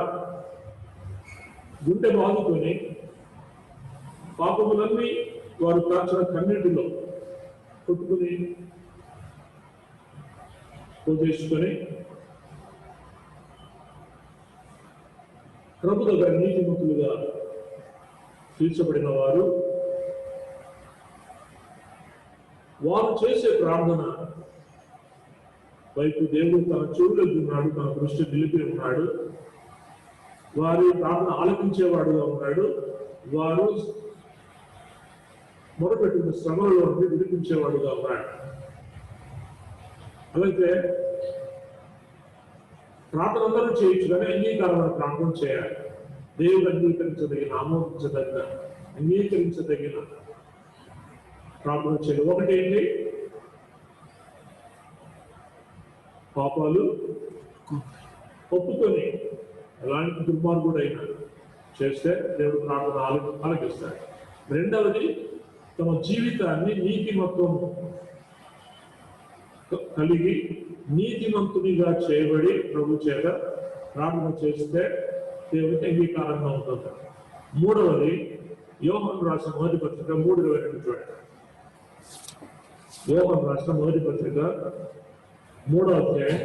గుండె బాదుకొని పాపములన్నీ వారు కాచిన కన్నీటిలో కొట్టుకుని పోజేసుకొని ప్రభు దగ్గర నీతిమంతులుగా తీర్చబడిన వారు చేసే ప్రార్థన వైపు దేవుడు తన చెవులకు ఉన్నాడు, తన దృష్టి నిలిపి ఉన్నాడు. వారి ప్రార్థన ఆలకించేవాడుగా ఉన్నాడు. వారు మొదలుపెట్టిన శ్రమలలో నుండి విడిపించేవాడుగా ఉన్నాడు. అలాగే ప్రార్థన అందరూ చేయొచ్చు, కానీ అంగీకారమైన ప్రార్థన చేయాలి. దేవుడు అంగీకరించదగిన, అంగీకరించదగిన ప్రార్థన చేయాలి. ఒకటి ఏంటి? పాపాలు ఒప్పుకొని ఎలాంటి దుర్మార్గుడైనా చేస్తే దేవుడు ప్రార్థన ఆలకిస్తాడు. రెండవది, తమ జీవితాన్ని నీతిమత్వం కలిగి నీతిమంతునిగా చేయబడి ప్రభు చేత ప్రార్థన చేస్తే దేవుడికి అంగీకారంగా ఉంటుంది. మూడవది, యోహాను రాసిన మొదటి పత్రిక 3:22 చూడండి. యోహాను రాసిన మొదటి పత్రిక 3వ అధ్యాయం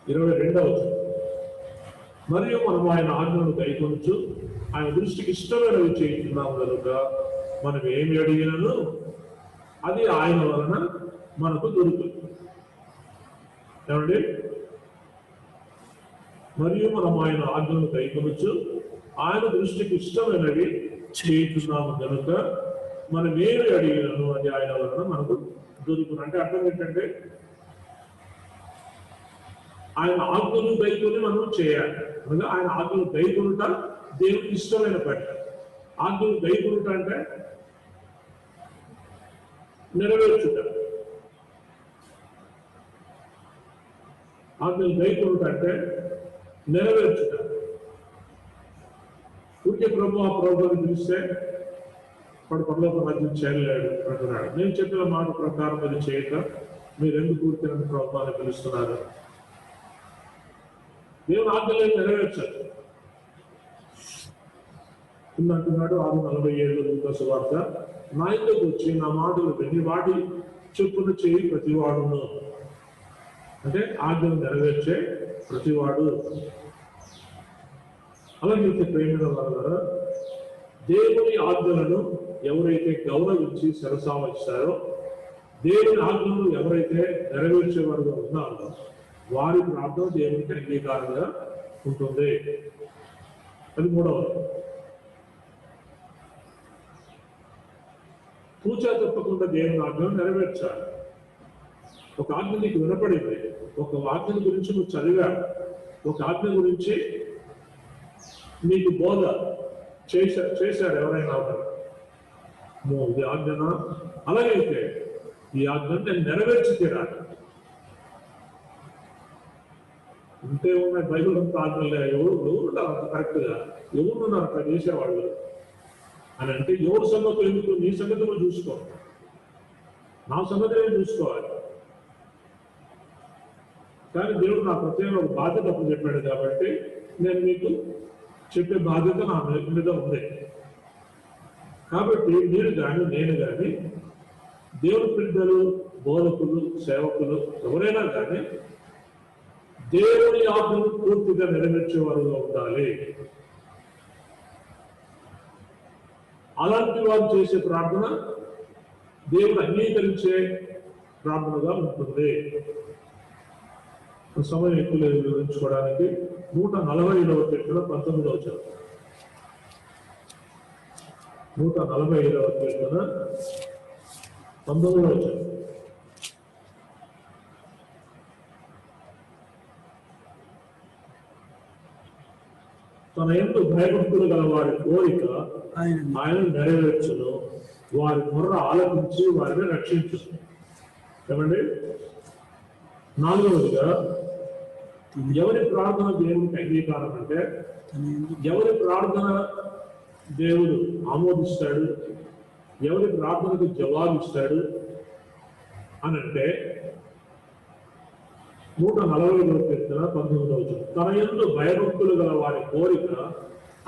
22వ. మరియు మనం ఆయన ఆజ్ఞను కైకొనుచు ఆయన దృష్టికి ఇష్టమైనవి చేయించున్నాము కనుక మనం ఏమి అడిగినను అది ఆయన వలన మనకు దొరుకుతుంది. ఏమండి? మరియు మనం ఆయన ఆజ్ఞను కైకొనుచు ఆయన దృష్టికి ఇష్టమైనవి చేయించున్నాము కనుక మనం ఏమి అడిగినను అది ఆయన వలన మనకు దొరుకుతుంది. అంటే అర్థం ఏంటంటే, ఆయన ఆజ్ఞలు దైకొని మనం చేయాలి. అనగా ఆయన ఆజ్ఞలు దైకొనుట దేవునికి ఇష్టమైన పని. ఆజ్ఞలు దైకొనుట అంటే నెరవేర్చుట. ఆజ్ఞలు దైకొనుట అంటే నెరవేర్చుట. ఊరికే ప్రభు ఆ ప్రభుత్వాన్ని పిలిస్తే వాడు పరలోక రాజ్యం చేయలేడు అంటున్నాడు. నేను చెప్పిన మాట ప్రకారం అది చేయక మీరు ఎందుకు ఊరికే ప్రభుత్వాన్ని పిలుస్తున్నారు? దేవుని ఆజ్ఞలను నెరవేర్చాలి అంటున్నాడు. 6:47 లూకా సువార్త. నా ఇంటికి వచ్చి నా మాటలు విని వాటి చొప్పున చేయి ప్రతివాడును. అంటే ఆజ్ఞను నెరవేర్చే ప్రతివాడు. అలాగే ప్రేమిన వారు, దేవుని ఆజ్ఞలను ఎవరైతే గౌరవించి సరసావచ్చారో, దేవుని ఆజ్ఞలను ఎవరైతే నెరవేర్చేవారుగా ఉన్నారో వారి ప్రార్థన దేవునికి అంగీకారంగా ఉంటుంది. అది మూడవది. తూచా తప్పకుండా దేవుని ఆజ్ఞను నెరవేర్చాలి. ఒక ఆజ్ఞ నీకు వినపడింది, ఒక ఆజ్ఞ గురించి నువ్వు చదివా, ఒక ఆజ్ఞ గురించి నీకు బోధ చేశాడు ఎవరైనా, ఇది ఆజ్ఞన, అలాగైతే ఈ ఆజ్ఞను నేను నెరవేర్చి తీరాలి. ఇంతే ఉన్నాయి బైబిల్ అంతా ఆజ్ఞలే. ఎవరు అంత కరెక్ట్ గా ఎవరున్నారు అక్కడ చేసేవాళ్ళు అని అంటే, ఎవరి సంగతి ఎందుకు? నీ సంగతి నువ్వు చూసుకో, నా సంగతి నేను చూసుకోవాలి. కానీ దేవుడు నా ప్రత్యేక ఒక బాధ్యత అప్పుడు చెప్పాడు కాబట్టి నేను మీకు చెప్పే బాధ్యత నా మీద ఉంది. కాబట్టి మీరు కానీ నేను కానీ దేవుని బిడ్డలు బోధకులు, సేవకులు ఎవరైనా కానీ దేవుని ఆజ్ఞను పూర్తిగా నెరవేర్చేవారుగా ఉండాలి. అలాంటి వారు చేసే ప్రార్థన దేవుడు అంగీకరించే ప్రార్థనగా ఉంటుంది. సమయం ఎక్కువ లేదు వివరించుకోవడానికి. 145వ కీర్తన 19వ వచనం. 145వ కీర్తన 19వ వచనం. తన యందు భయభక్తులు గల వారి కోరిక ఆయన నెరవేర్చును, వారి మొర్ర ఆలకించి వారిని రక్షించును. ఏమండి? 4వదిగా ఎవరి ప్రార్థన దేవుడికి అంగీకారం అంటే, ఎవరి ప్రార్థన దేవుడు ఆమోదిస్తాడు, ఎవరి ప్రార్థనకు జవాబిస్తాడు అని అంటే 145వ కీర్తన 19వ వచనం. తన యందు భయభక్తులు గల వారి కోరిక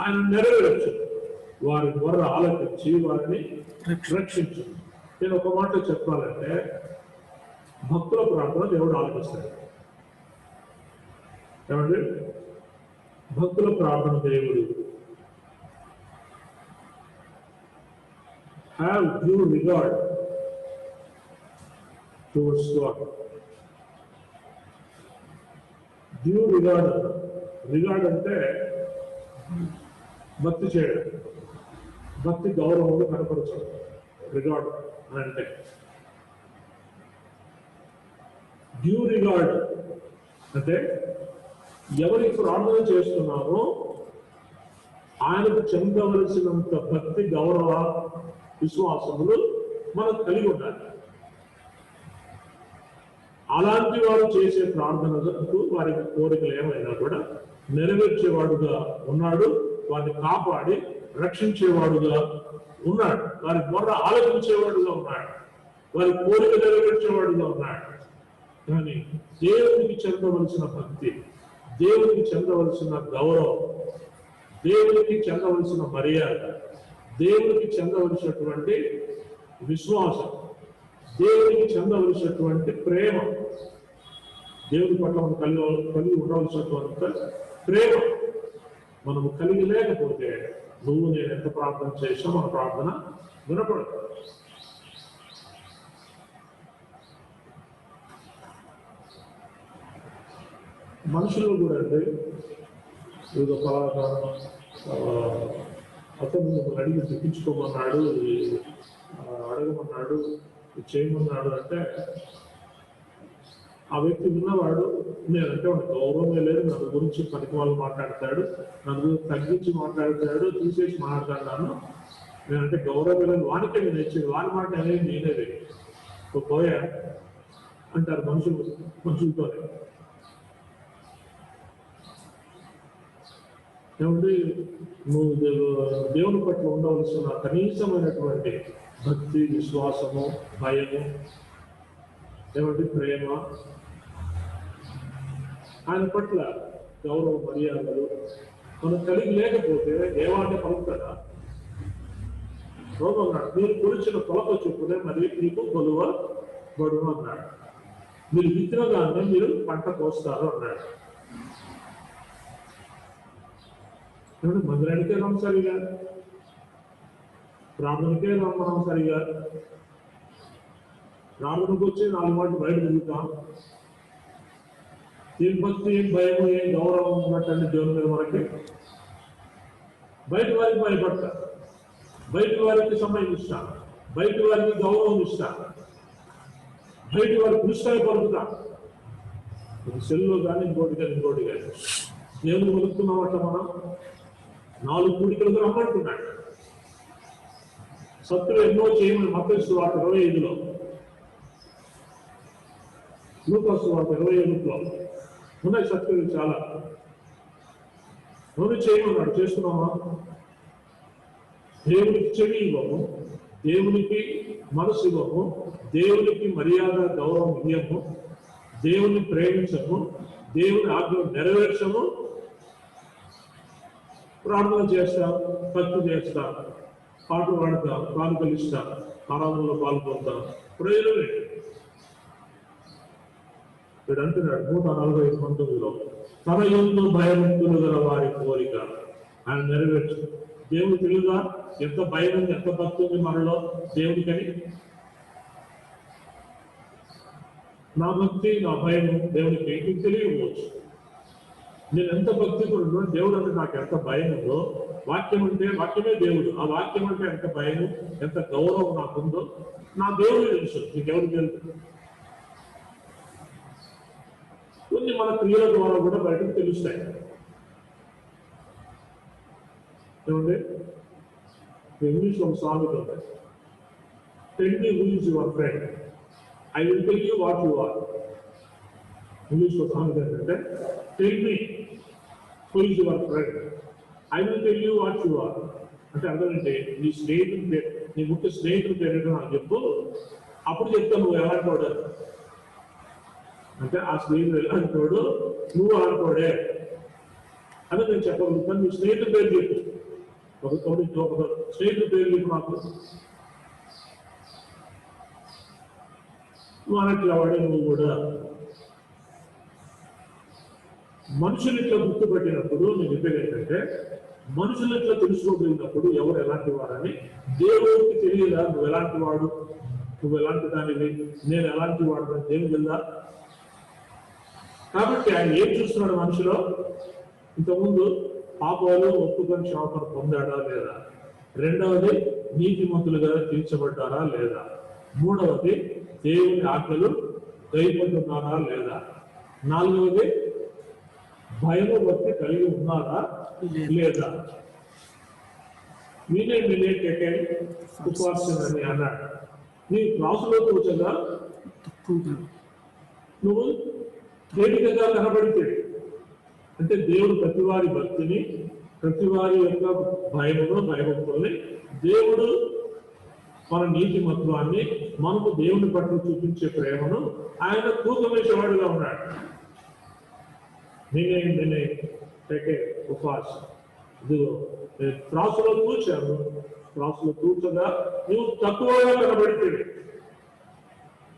ఆయన నెరవేర్చు, వారి మొర్ర ఆలకించి వారిని రక్షించు. నేను ఒక మాట చెప్పాలంటే, భక్తుల ప్రార్థన దేవుడు ఆలకిస్తాడు. ఏమండి? భక్తుల ప్రార్థన దేవుడు have due regard towards God. Due regard అంటే భక్తి చేయడం, భక్తి గౌరవంలో కనపరచడం. రిగార్డ్ అని అంటే డ్యూ రిగార్డ్ అంటే ఎవరి ప్రార్థన చేస్తున్నామో ఆయనకు చెందవలసినంత భక్తి, గౌరవ, విశ్వాసములు మనకు కలిగి ఉండాలి. అలాంటి వారు చేసే ప్రార్థనకు వారి కోరికలు ఏమైనా కూడా నెరవేర్చేవాడుగా ఉన్నాడు, వారిని కాపాడి రక్షించేవాడుగా ఉన్నాడు, వారి మొర్ర ఆలోచించేవాడుగా ఉన్నాడు, వారి కోరిక నెరవేర్చేవాడుగా ఉన్నాడు. కానీ దేవునికి చెందవలసిన భక్తి, దేవునికి చెందవలసిన గౌరవం, దేవునికి చెందవలసిన మర్యాద, దేవునికి చెందవలసినటువంటి విశ్వాసం, దేవునికి చెందవలసినటువంటి ప్రేమ, దేవుని పట్ల మనం కలిగి ఉండవలసినటువంటి ప్రేమ మనము కలిగి లేకపోతే నువ్వు నేను ఎంత ప్రార్థన చేసినా మన ప్రార్థన వినపడదు. మనుషులు కూడా అండి, ఏదో పలానా అతను అడిగి తెప్పించుకోమన్నాడు, అడగమన్నాడు, చేయమన్నాడు అంటే ఆ వ్యక్తి విన్నవాడు నేనంటే వాడు గౌరవమే లేదు, నన్ను గురించి పనికి వాళ్ళు మాట్లాడతాడు, నన్ను తగ్గించి మాట్లాడతాడు, తీసేసి మాట్లాడతాను, నేనంటే గౌరవం లేదు, వానికే నేను ఇచ్చేది, వాని మాట అనేది నేనేది పోయా అంటారు మనుషులతోనే. ఏమంటే నువ్వు దేవుని పట్ల ఉండవలసిన కనీసమైనటువంటి భక్తి, విశ్వాసము, భయము, ఏమంటే ప్రేమ, ఆయన పట్ల గౌరవ మర్యాదలు మనం కలిగి లేకపోతే దేవాన్ని పలుకుతాడా? రోగం అన్నాడు, మీరు కొలిచిన కొలత చొప్పునే మరి మీకు కొలువ బడును అన్నాడు, మీరు విత్తిన దాన్ని మీరు పంట కోస్తారు అన్నాడు. ఏమంటే మందిరానికే రాము సరిగా, ప్రార్థనకే రామం సరిగా, ప్రార్థనకు వచ్చి 4 మాటలు బయట తిరుగుతాం. ఏం భక్తి, ఏం భయము, ఏం గౌరవం ఉన్నట్టండి దేవుని మీద మనకి. బయట వారికి భయపడతా, బయట వారికి సమయం ఇస్తా, బయట వారికి గౌరవం ఇస్తా, బయట వారికి పుస్తకాలు పలుకుతా, సెల్లో కానీ ఇంకోటి కానీ దేవుని పలుకుతున్నామట. మనం 4 కూడికలకు రమ్మంటున్నాడు. సత్తులు ఎన్నో చేయమని మత్తయి సువార్త 25లో, లూకా సువార్త 28లో ఉన్నాయి సత్తులు చాలా. నువ్వు చేయమన్నాడు, చేస్తున్నామా? దేవునికి చెవి ఇవ్వము, దేవునికి మనసు ఇవ్వము, దేవునికి మర్యాద గౌరవం ఇవ్వము, దేవుని ప్రేమించము, దేవుని ఆజ్ఞ నెరవేర్చము, ప్రార్థన చేస్తాం, భక్తి చేస్తాం, పాటలు పాడతాం, కానుకలు ఇస్తాం, ఆరాధనలో పాల్గొంటాం, ప్రయోజనం వీడు అంటున్నాడు 145:19 తన యందు భయభక్తులు గల వారి కోరిక ఆయన నెరవేర్చు. దేవుడు తెలుగుగా ఎంత భయం ఉంది, ఎంత భక్తి ఉంది మనలో దేవుడికని. నా భక్తి నా భయం దేవుడికి మీకు తెలియవచ్చు. నేను ఎంత భక్తి కూడా దేవుడు అంటే నాకు ఎంత భయం ఉందో, వాక్యం అంటే వాక్యమే దేవుడు, ఆ వాక్యం అంటే ఎంత భయం ఎంత గౌరవం నాకుందో నా దేవుడు తెలుసు. నీకెవరికి తెలుసు? కొన్ని మన క్రియల ద్వారా కూడా బయటకు తెలుస్తాయి. ఏమండి, ఇంగ్లీష్ ఒక సామెత ఉంది, tell me who is your friend, I will tell you what you are. English ఒక సామెత ఏంటంటే tell me who is your friend, I will tell you what you are. అంటే అర్థమంటే నీ స్నేహితుడి పేరు, నీ ముఖ్య స్నేహితుడి పేరు నాకు చెప్పు, అప్పుడు చెప్తావు నువ్వు ఎలాంటి వాడు. అంటే ఆ స్నేహితుడు ఎలాంటి వాడు, నువ్వు అలాంటి వాడే అని నేను చెప్పగలుగుతాను. నీ స్నేహితుడి పేరు చెప్పు, ఒక స్నేహితుడి పేరు చెప్పు నాకు. నువ్వు అన్నట్లు వాడే నువ్వు కూడా. మనుషులు ఇట్లా గుర్తుపట్టినప్పుడు నేను చెప్పేది ఏంటంటే, మనుషులు ఇట్లా తెలుసుకోగలిగినప్పుడు ఎవరు ఎలాంటి వాడని దేవుడికి తెలియదా నువ్వు ఎలాంటి వాడు, నువ్వు ఎలాంటి దానివి, నేను ఎలాంటి వాడు అని దేవుడు తెలుదా. కాబట్టి ఆయన ఏం చూస్తున్నాడు మనిషిలో, ఇంతకుముందు పాపాలు ఒప్పుకొని క్షమాపణ పొందాడా లేదా, రెండవది నీతిమంతులుగా తీర్చబడ్డారా లేదా, మూడవది దేవుని ఆజ్ఞలు గైకొంటున్నారా లేదా, నాలుగవది భయము భక్తి కలిగి ఉన్నారా లేదా. మీనే ఉపవాసం అని అన్నాడు. నీ క్లాసులో కూర్చోగా నువ్వు దేనికగా కనబడితే అంటే దేవుడు ప్రతివారి భక్తిని, ప్రతివారి యొక్క భయమును భయభక్తుల్ని, దేవుడు మన నీతిమత్వాన్ని, మనకు దేవుని పట్ల చూపించే ప్రేమను ఆయన తూకమేసేవాడుగా ఉన్నాడు. నేనే ఉపవాసం ఇదిగో త్రాసులో కూర్చాను, త్రాసులో కూర్చోగా నువ్వు తక్కువగా కనబడితే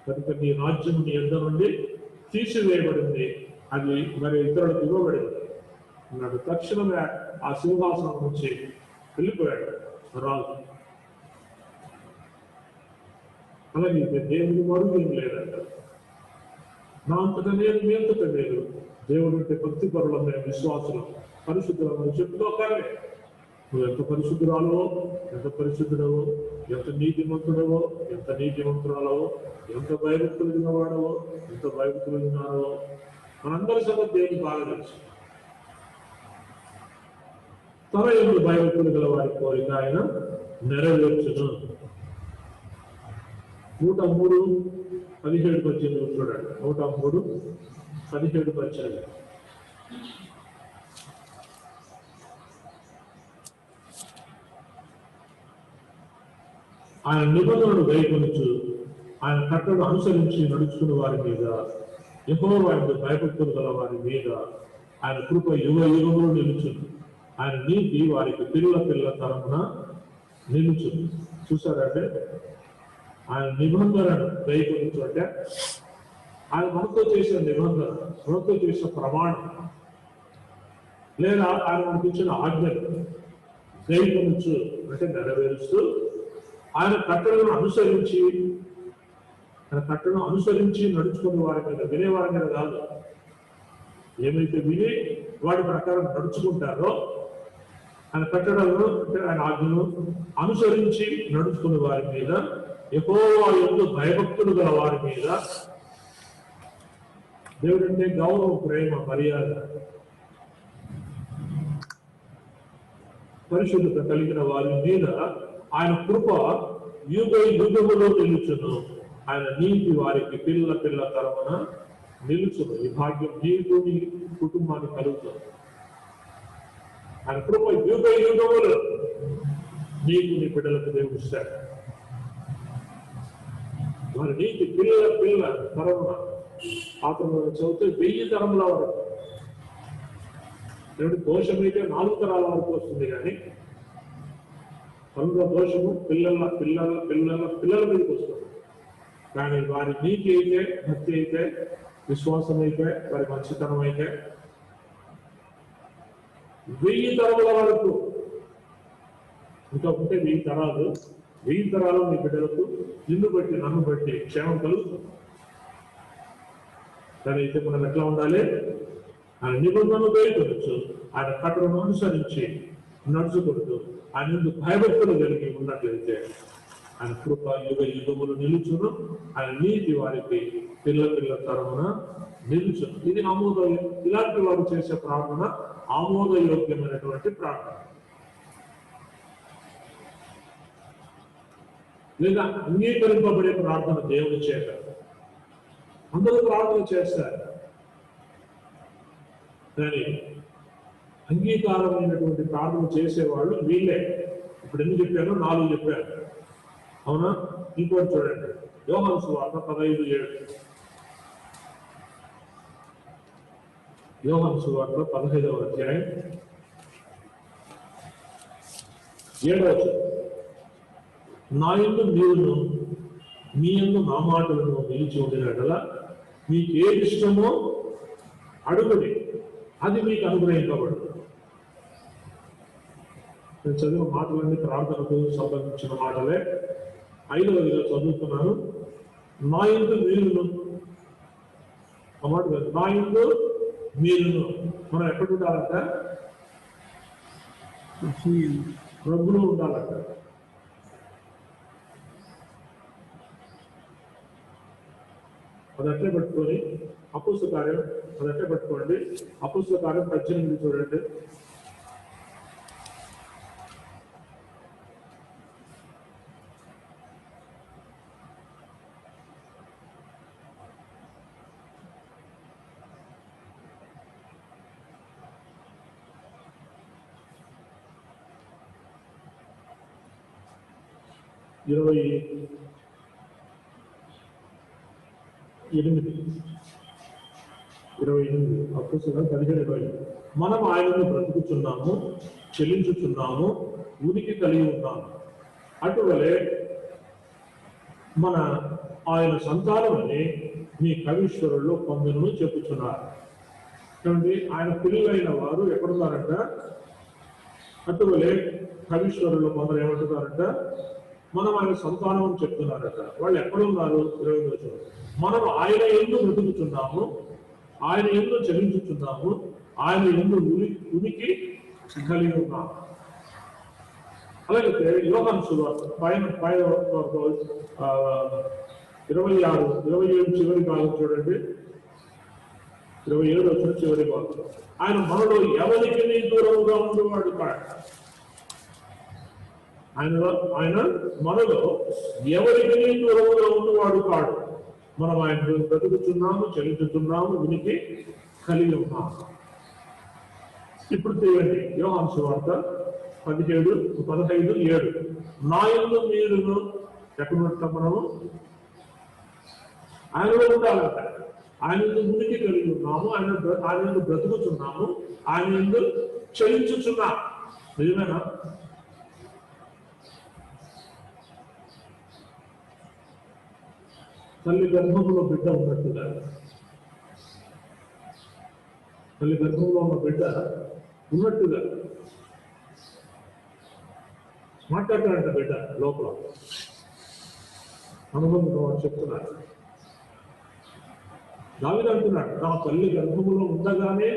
కనుక నీ రాజ్యం నీ యొద్ద నుండి తీసివేయబడింది, అది మరి ఇతరులకు ఇవ్వబడింది అన్నాడు. తక్షణమే ఆ సింహాసనం నుంచి వెళ్ళిపోయాడు రాజు. అలాగే దేవుడి మరుగు ఏం లేదంట. నా అంతటా నేను మీ అంతటా లేదు. దేవుడు అంటే భక్తి పరులమైన విశ్వాసులు పరిశుద్ధులను చెప్పుకోకలే. నువ్వు ఎంత పరిశుద్ధురాలవో, ఎంత పరిశుద్ధుడవో, ఎంత నీతిమంతుడవో, ఎంత నీతిమంతురాలవో, ఎంత భయభక్తులు వాడవో, ఎంత భయభక్తులు ఉన్నారో మనందరి సంగతి దేవుని బాగా తెలుసు. తన యందు భయభక్తులు గల వారి కోరిక ఆయన నెరవేర్చును. 103:17 చూడండి. 103:17 ఆయన నిబంధనలు గైకొనుచు ఆయన కట్టడను అనుసరించి నడుచుకున్న వారి మీద, యెహోవా యందు భయభక్తులు గల వారి మీద ఆయన కృప యుగ యుగములు నిలుచును. ఆయన నీతి వారికి పిల్ల తరమున నిలుచును. చూసారంటే ఆయన నిబంధనను గైకొనుచు అంటే ఆయన మనతో చేసిన నిబంధన, మనతో చేసిన ప్రమాణం, లేదా ఆయన మనకు ఇచ్చిన ఆజ్ఞలు గైకొనుచు అంటే నెరవేరుస్తూ, ఆయన కట్టడను అనుసరించి నడుచుకునే వారి మీద, వినేవారి మీద కాదు, ఏమైతే విని వాటి ప్రకారం నడుచుకుంటారో ఆయన కట్టడలను అంటే ఆయన ఆజ్ఞను అనుసరించి నడుచుకునే వారి మీద, యెహోవా యందు భయభక్తులు గల వారి మీద, దేవుడంటే గౌరవం, ప్రేమ, మర్యాద, పరిశుద్ధత కలిగిన వారి మీద ఆయన కృప యుగ యుగములో నిలుచును. ఆయన నీతి వారికి పిల్ల తరమున నిలుచును. ఈ భాగ్యం నీకు నీ కుటుంబానికి కలుగుతుంది. ఆయన కృప యుగ యుగములు నీకు నీ బిడ్డలకు దేవుడు ఇస్తాడు. వారి నీతి పిల్ల తరమున ఆత్మ చదివితే 1000 తరముల వరకు. దోషం అయితే 4 తరాల వరకు వస్తుంది, కానీ అందులో దోషము పిల్లల మీదకి వస్తుంది. కానీ వారి నీతి అయితే, భక్తి అయితే విశ్వాసం అయితే వారి మంచితనం అయితే 1000 తరముల వరకు, ఇంకా ఉంటే 1000 తరాలు, 1000 తరాలు మీ బిడ్డలకు నిన్ను బట్టి నన్ను బట్టి క్షేమం కలుగుతుంది. కానీ అయితే మనం ఎట్లా ఉండాలి? ఆయన నిబంధనలు వేయకొనొచ్చు, ఆయన కట్టలను అనుసరించి నడుచుకుంటూ ఆయన ఎందుకు భయభక్తులు కలిగి ఉన్నట్లయితే ఆయన కృప యుగ యుగములు నిలుచును, ఆయన నీతి వారికి పిల్ల పిల్ల తరమున నిలుచును. ఇది ఇలాంటి వారు చేసే ప్రార్థన ఆమోదయోగ్యమైనటువంటి ప్రార్థన. లేదా అంగీకరింపబడే ప్రార్థన దేవుని చేత. అందరూ ప్రార్థన చేస్తారు, కానీ అంగీకారమైనటువంటి ప్రార్థన చేసేవాళ్ళు వీళ్ళే. ఇప్పుడు ఎన్ని చెప్పాను? 4 చెప్పాను, అవునా? ఇంకోటి చూడండి, యోహాను సువార్త 15:7. యోహాను సువార్త 15వ అధ్యాయం 7వ వచనం. నా యందు మీరును మీ యందు నా మాటలను నిలిచి ఉండినట్లా మీకు ఏది ఇష్టమో అడుగుడి, అది మీకు అనుగ్రహింపబడు. నేను చదివిన మాటలన్నీ ప్రార్థనకు సంబంధించిన మాటలే. 5వదిగా చదువుతున్నాను. నా యందు మీరును, ఆ మాట నా యందు మీరును. మనం ఎక్కడ ఉండాలంట? ప్రభువులో ఉండాలంట. అది అట్లే పట్టుకొని అపోస్తల కార్యం, అది అట్లే పట్టుకోండి. అపోస్తల కార్యం 18 చూడండి. ఇరవై 28 అపోస్తల 17:20. మనం ఆయనను బ్రతుకుచున్నాము, చెల్లించుచున్నాము, ఉనికి కలిగి ఉన్నాము. అటువలే మన ఆయన సంతానమని మీ కవీశ్వరుల్లో కొందరు చెప్పుచున్నారు. కాబట్టి ఆయన పిల్లలైన వారు ఎక్కడున్నారంట? అటువలే కవీశ్వరుల్లో కొందరు ఏమంటున్నారంట? మనం ఆయన సంతానం అని చెప్తున్నారట. వాళ్ళు ఎక్కడున్నారు? 20 మనం ఆయన యందు బ్రతుకుచున్నాము, ఆయన యందు చెల్లించుచున్నాము, ఆయన యందు ఉనికి కలిగి ఉన్నాము. అలాగైతే యోహాను సువార్త 26-27 చివరి భాగం చూడండి. 27 వచ్చిన చివరి భాగం. ఆయన మనలో ఎవరికి దూరముగా ఉండేవాడు కాదు. ఆయన మనలో ఎవరికి దూరముగా ఉన్నవాడు కాడు. మనం ఆయన బ్రతుకుతున్నాము, చెల్లించుతున్నాము, ఉనికి కలిగి ఉన్నాము. ఇప్పుడు తీయండి యోహాను సువార్త 15:7. నా యందు మీరును ఎక్కడ ఉంటాం? మనము ఆయనలో ఉండాలంట. ఆయన ఉనికి కలిగి ఉన్నాము, ఆయన బ్రతుకుతున్నాము, ఆయన చెల్లించుచున్నాము. నిజమేనా? తల్లి గర్భంలో బిడ్డ ఉన్నట్టుగా, తల్లి గర్భంలో ఉన్న బిడ్డ ఉన్నట్టుగా మాట్లాడతాడంట బిడ్డ లోపల. అనుబంధం చెప్తున్నారు. దావీదు అంటున్నాడు, నా తల్లి గర్భంలో ఉండగానే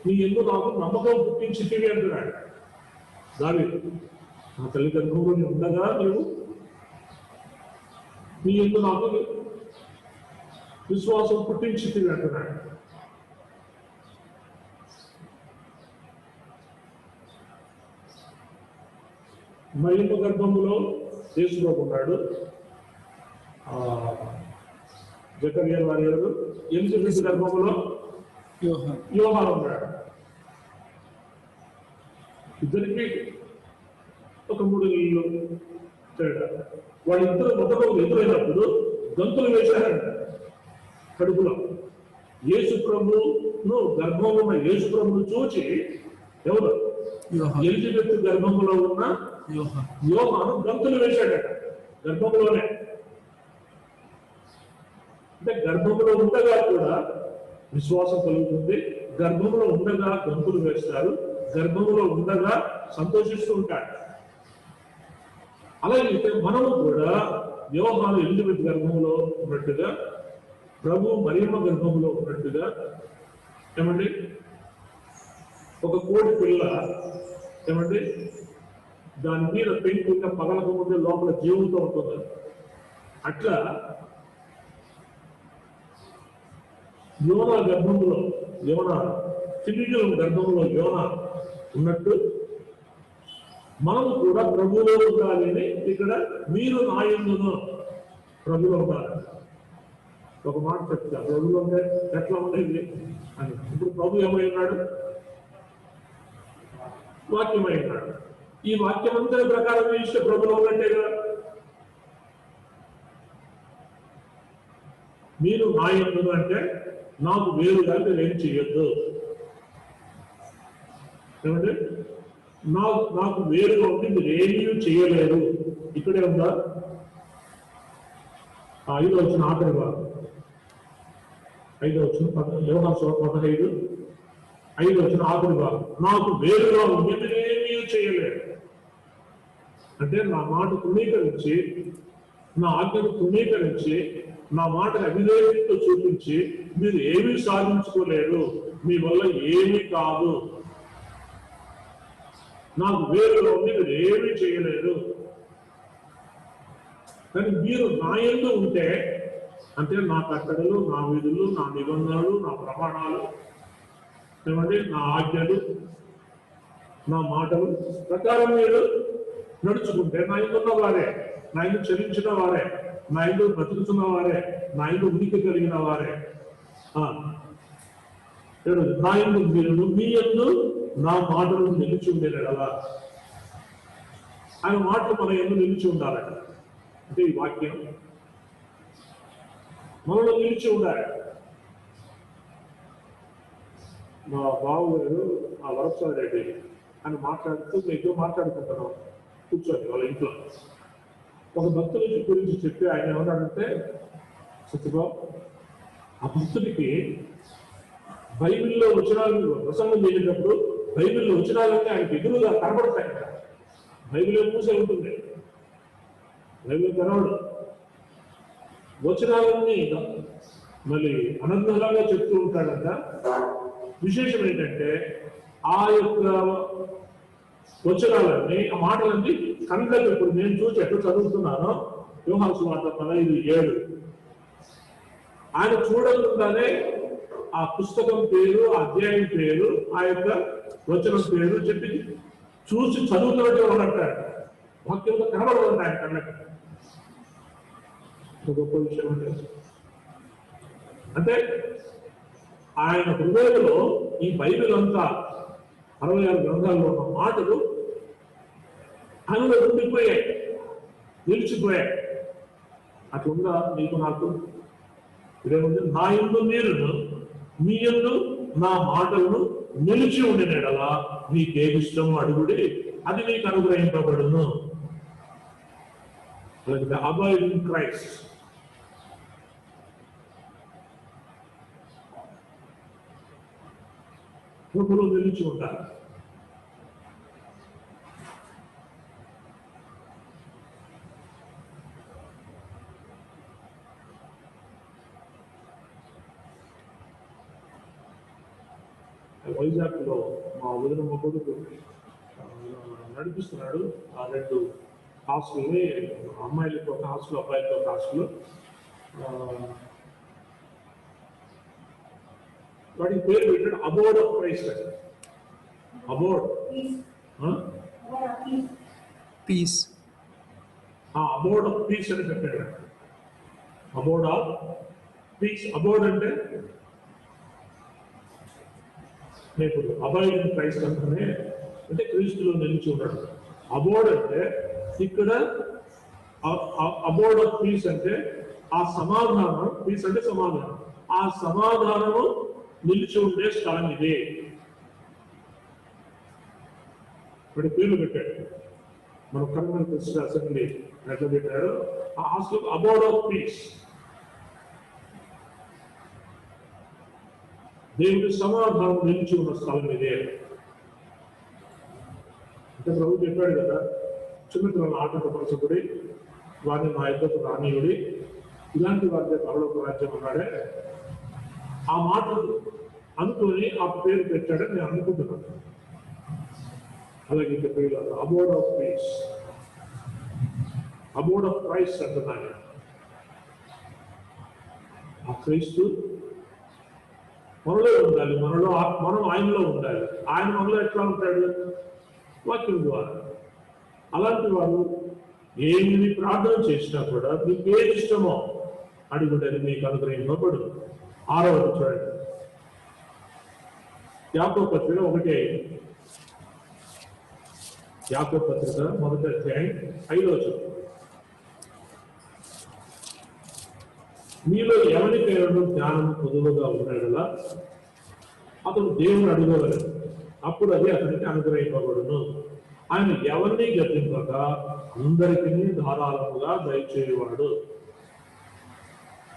నీ ఎందుకు నాకు నమ్మకం పుట్టించితివి అంటున్నాడు దావీదు. నా తల్లి గర్భంలో ఉండగా నీ ఎందుకు నాకు విశ్వాసం పుట్టించితివి అంటున్నాడు. మహిమ గర్భములో యేసుబాబు ఉన్నాడు. జకర్యా వారి ఎలిజబెత్ గర్భములో యోహాను ఉన్నాడు. ఇద్దరికి ఒక 3 నెలలు తేడా. వాళ్ళిద్దరు మొదలు ఎదురైనప్పుడు గంతులు వేశారంట కడుపులో. యేసు ప్రభువును గర్భంలో ఉన్న యేసు ప్రభువును చూచి ఎవరు? ఎలిజబెత్ గర్భంలో ఉన్న యోహాను గంతులు వేశాడట గర్భంలోనే. అంటే గర్భంలో ఉండగా కూడా విశ్వాసం కలుగుతుంది, గర్భంలో ఉండగా గంతులు వేస్తారు, గర్భంలో ఉండగా సంతోషిస్తూ ఉంటారు. అలాగే మనము కూడా యోహాను ఎలిజబెత్ గర్భంలో ఉన్నట్టుగా, ప్రభు మరియమ్మ గర్భంలో ఉన్నట్టుగా, ఏమండి ఒక కోడి పిల్ల ఏమండి దాని మీద పెంకుగా పగలకముందే లోపల జీవంతో ఉంటుంది. అట్లా యోనా గర్భంలో యోనా తిమింగలం గర్భంలో యోనా ఉన్నట్టు మనము కూడా ప్రభువులో ఉండాలి అని ఇక్కడ మీరు నా యందును ప్రభులో ఉండాలి. ఒక మాట చెప్తా, ప్రభులో ఉంటే ఎట్లా ఉండేది అని. ఇప్పుడు ప్రభు ఏమై ఉన్నాడు? వాక్యమై ఉన్నాడు. ఈ వాక్యమంతా ప్రకారం ఇష్ట ప్రభులో ఉన్నట్టేగా. మీరు నా యందును అంటే నాకు వేరుగా మీరేం చేయొద్దు. ఏమంటే నాకు వేరుగా ఉండి మీరు ఏమీ చేయలేరు. ఇక్కడే ఉందా? 5వ వచనం ఆఖరి భాగం, 5వ వచనం 15, 5వ వచనం ఆఖరి భాగం. నాకు వేరుగా ఉండి మీరు ఏమీ చేయలేరు అంటే నా మాట తృణీకరించి, నా ఆజ్ఞను తృణీకరించి, నా మాటను అవిధేయతతో చూపించి మీరు ఏమీ సాధించుకోలేరు, మీ వల్ల ఏమీ కాదు. నాకు వేరుగా ఉండి మీరు ఏమీ చేయలేరు. కానీ మీరు నా యందు ఉంటే, అంటే నా కట్టడలు, నా విధులు, నా నిబంధనలు, నా ప్రమాణాలు, ఏమంటే నా ఆజ్ఞలు, నా మాటలు ప్రకారం మీరు నడుచుకుంటే నా యందు ఉన్న వారే, నా యందు చరించిన వారే, నా యందు బ్రతుకుతున్న వారే, నా యందు ఉనికి కలిగిన వారే. నా యందు మీరు, మీ యందు నా మాటలు నిలిచి ఉండేది కదా. ఆయన మాటలు మన యందు నిలిచి ఉండాలట. అంటే ఈ వాక్యం మనలో నిలిచి ఉండాలి. మా బావు గారు ఆ వరప్రసాద్ రెడ్డి అని మాట్లాడుతూ మీతో మాట్లాడుకుంటున్నాం కూర్చొని వాళ్ళ ఇంట్లో. ఒక భక్తుడి గురించి చెప్పి ఆయన ఏమన్నాడంటే, సత్యబాబు ఆ భక్తుడికి బైబిల్లో వచనాలు ప్రసంగం చేసేటప్పుడు బైబిల్లో వచనాలన్నీ ఆయనకు ఎదురుగా కనబడతాయి. బైబిల్లో మూసే ఉంటుంది, బైబిల్ కనబడు. వచనాలన్నీ మళ్ళీ అనర్గళంగా చెప్తూ ఉంటాడంట. విశేషం ఏంటంటే ఆ యొక్క వచనాలన్నీ, ఆ మాటలన్నీ కళ్ళకి, ఇప్పుడు నేను చూసి ఎక్కడ చదువుతున్నానో యోహాను సువార్త 15:7, ఆయన చూడకుండానే ఆ పుస్తకం పేరు, ఆ అధ్యాయం పేరు, ఆ యొక్క వచనం పేరు చెప్పి చూసి చదువుతున్నట్టు అంటారు. వాక్యంలో కనబడదు ఆయన కళ్ళకి. గొప్ప విషయం అంటే ఆయన హృదయంలో ఈ బైబిల్ అంతా 66 గ్రంథాల్లో ఉన్న మాటలు ఆయనలో ఉండిపోయాయి, నిలిచిపోయాయి. అట్లుందా నీకు నాకు? ఇదేముంది? నా యందు మీరును, మీ యందు నా మాటలను నిలిచి ఉండినడలా మీకేది ఇష్టం అడుగుడి, అది మీకు అనుగ్రహింపబడును. Avoid in Christ. ప్రభువులో నిలిచి ఉంటారు. వైజాగ్ లో మా వదిన కొడుకు నడిపిస్తున్నాడు ఆ 2 హాస్టల్ని, అమ్మాయిలకి ఒక హాస్టల్, అబ్బాయిలకి ఒక హాస్టల్. వాటికి పేరు పెట్టాడు అబోర్డ్ of Christ. అబోర్డ్ piece, అబోర్డ్ of piece అని పెట్టాడు. అబోర్డ్ ఆఫ్ పీస్. అబోర్డ్ అంటే ఇప్పుడు అబాయిడ్ ఇన్ క్రైస్ట్ అంటే క్రీస్తులో నిలిచి ఉన్నాడు. అబోర్డ్ అంటే ఇక్కడ అబోర్డ్ ఆఫ్ పీస్ అంటే ఆ సమాధానం, పీస్ అంటే సమాధానం, ఆ సమాధానము నిలిచి ఉండే స్థలం ఇదే. ఇప్పుడు పేర్లు పెట్టాడు మన కర్నూలు క్రిస్టియన్ అసెంబ్లీ ఎట్లా పెట్టారు ఆ హాస్టల్. అబోర్డ్ of piece. దేవుడి సమాధానం నిలిచి ఉన్న స్థలం ఇదే. అంటే ప్రభు చెప్పాడు కదా, చిన్నపిల్లలను ఆటంకపరచబడి వారిని నా యుద్ధకు రానీయుడి, ఇలాంటి వారి పరలోక రాజ్యం ఉన్నాడే. ఆ మాట అనుకుని ఆ పేరు పెట్టాడని నేను అనుకుంటున్నాను. అలాగే ఇంకా పేరు అబోర్డ్ ఆఫ్ పీస్, అబోర్డ్ ఆఫ్ క్రైస్ట్ అంటున్నాను. ఆ క్రీస్తు మనలో ఉండాలి, మనం ఆయనలో ఉండాలి. ఆయన మనలో ఎట్లా ఉంటాడు? వాక్యం ద్వారా. అలాంటి వారు ఏమి ప్రార్థన చేసినా కూడా మీకు ఏది ఇష్టమో అడుగుంటే మీకు అనుగ్రహింపబడు. 6వ చూడండి, యాకోబు పత్రిక 1:5. యాకోబు పత్రిక 1వ అధ్యాయం 5వ వచనం. మీలో ఎవరికైనా జ్ఞానం పొదువుగా ఉన్నాడులా అతను దేవుని అడుగవలేదు, అప్పుడు అది అతనికి అనుగ్రహింపబడును. ఆయన ఎవరిని గతింపక అందరికీ ధారాళముగా దయచేయవాడు.